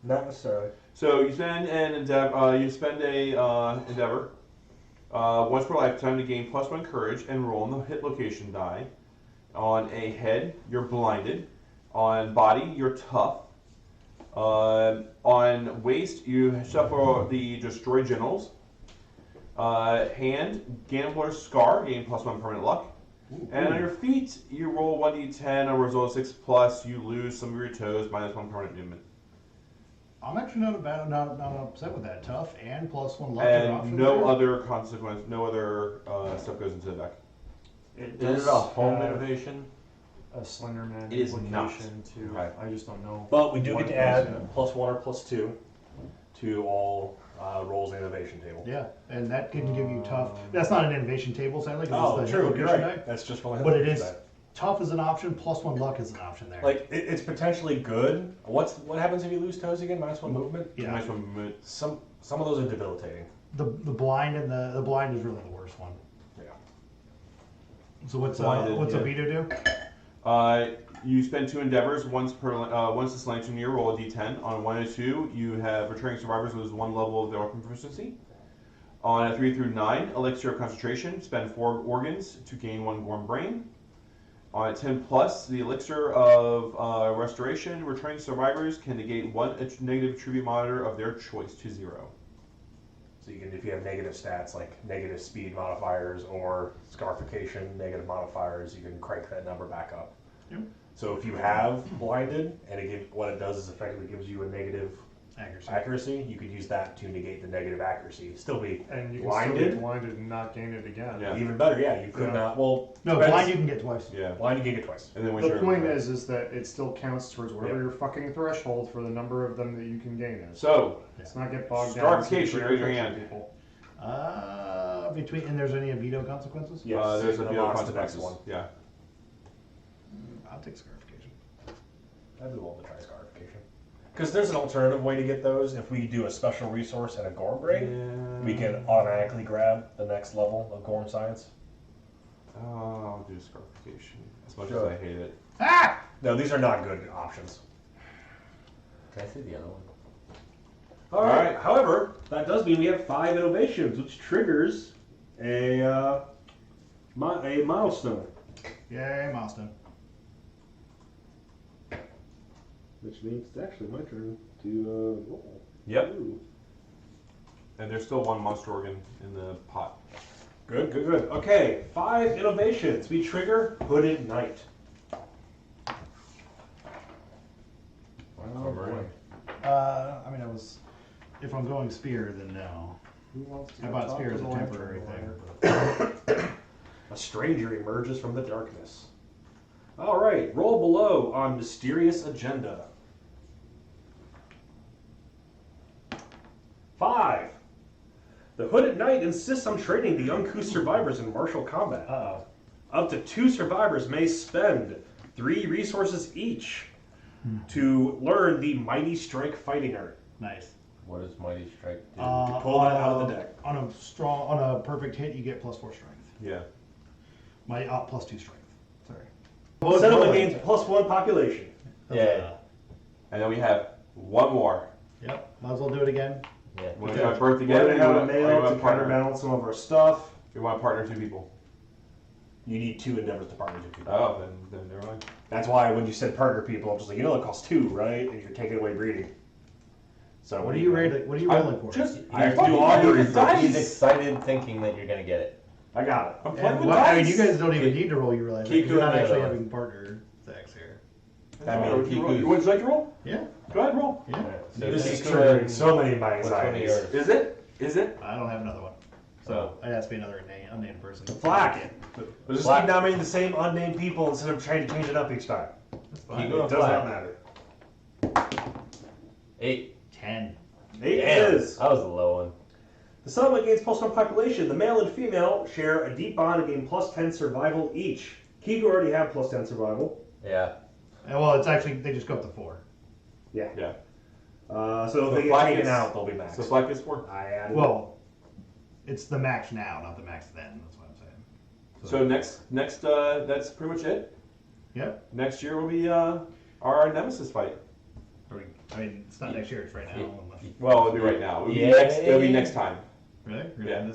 Not necessarily. So you spend an endeavor. You spend a endeavor once per lifetime to gain +1 courage and roll on the hit location die. On a head, you're blinded. On body, you're tough. On waist, you suffer the destroy genitals. Hand, gambler's scar, gain +1 permanent luck. And on your feet, you roll 1d10. On a result of 6+, you lose some of your toes, -1 permanent movement. I'm actually not upset with that. Tough and +1 luck. are And options no there. other consequence, no other stuff goes into the deck. It Is does it a home have innovation? a Slenderman It is not. implication too. Right. I just don't know. But we do what get to it add is. +1 or +2 to all rolls in the innovation table. Yeah, and that can give you tough. That's not an innovation table, sadly. 'Cause Oh, it's the true. hit You're location right. die. That's just for But it is tough as an option. +1 luck is an option there. Like it's potentially good. What happens if you lose toes again? -1 movement. yeah, Nice one movement. Some of those are debilitating. the blind and the blind is really the worst one. Yeah. So what's Blinded, a yeah. Vito do? You spend 2 endeavors. Once this lantern year, roll a d10. On 1 and 2, you have returning survivors lose 1 level of their weapon proficiency. On a 3 through 9, elixir of concentration, spend 4 organs to gain 1 Gorm brain. On a 10+, the elixir of restoration, returning survivors can negate 1 negative attribute monitor of their choice to 0. So you can, if you have negative stats like negative speed modifiers or scarification negative modifiers, you can crank that number back up. Yep. So if you have blinded, and what it does is effectively gives you a negative accuracy, you could use that to negate the negative accuracy. Still be And you can blinded. still be blinded and not gain it again. Yeah. Even better, yeah. You could Yeah. not. Well, No, depends. blind you can get twice. Yeah. Blind you can get twice. And then when The you're point is that it still counts towards whatever Yep. your fucking threshold for the number of them that you can gain is. So, Let's not get bogged down. Scarification, raise your hand. People. And there's any veto consequences? Yes. there's a the few loss to consequences. next one. Yeah. I'll take scarification. I'd be willing to try scarification. Because there's an alternative way to get those. If we do a special resource and a Gorm grade, we can automatically grab the next level of Gorm science. I'll do scarification. As much Sure. as I hate it. Ah! No, these are not good options. Can I see the other one? All right. However, that does mean we have 5 innovations, which triggers a milestone. Yay, milestone. Which means it's actually my turn to roll. Yep. Ooh. And there's still one monster organ in the pot. Good, good, good. Okay, 5 innovations. We trigger Hooded Knight. Oh, boy. If I'm going spear, then no. Who wants to I go bought talk spear to as a the temporary lantern thing. A stranger emerges from the darkness. All right, roll below on Mysterious Agenda. 5. The Hooded Knight insists on training the uncouth survivors in martial combat. Uh-oh. Up to 2 survivors may spend 3 resources each to learn the Mighty Strike fighting art. Nice. What does Mighty Strike do? Pull that out of the deck. On a perfect hit, you get +4 strength. Yeah. +2 strength. Sorry. Settlement gains +1 population. Yeah. And then we have one more. Yep. Might as well do it again. Yeah. Want to try birth We're together? going to have a or male you to want partner? counterbalance some of our stuff. We want to partner 2 people. You need 2 endeavors to partner 2 people. Oh, then never mind. That's why when you said partner people, I'm just like, it costs 2, right? And you're taking away breeding. So What are you rolling? What are you rolling for? I have to do augury He's first. excited thinking that you're gonna get it. I got it. I'm playing And with what, dice. you guys don't even need to roll. You realize keep you're not doing the actually other having partner sex here. I mean, You want to roll? Yeah. Go ahead, roll. Yeah. So This is Kiku triggering and- so many of my what's one of anxieties. yours? Is it? Is it? I don't have another one, so it has to be another unnamed person. Flack. We'll just Flack. keep nominating the same unnamed people instead of trying to change it up each time. That's fine. Kiku It and does not Flack. matter. 8. 10. 8 Damn, is. that was a low one. The settlement gains +1 population. The male and female share a deep bond and gain +10 survival each. Kiku already have +10 survival. Yeah. And, well, it's actually they just go up to 4. Yeah. Yeah. So So if they get Flack taken is- out, they'll be max. So Flack gets 4. I added. Well, it's the max now, not the max then. That's what I'm saying. So next, that's pretty much it. Yep. Next year will be our nemesis fight. I mean, it's not next year. It's right now. Well, it'll be right now. It'll be Yeah. next. It'll be next time. Really? Yeah.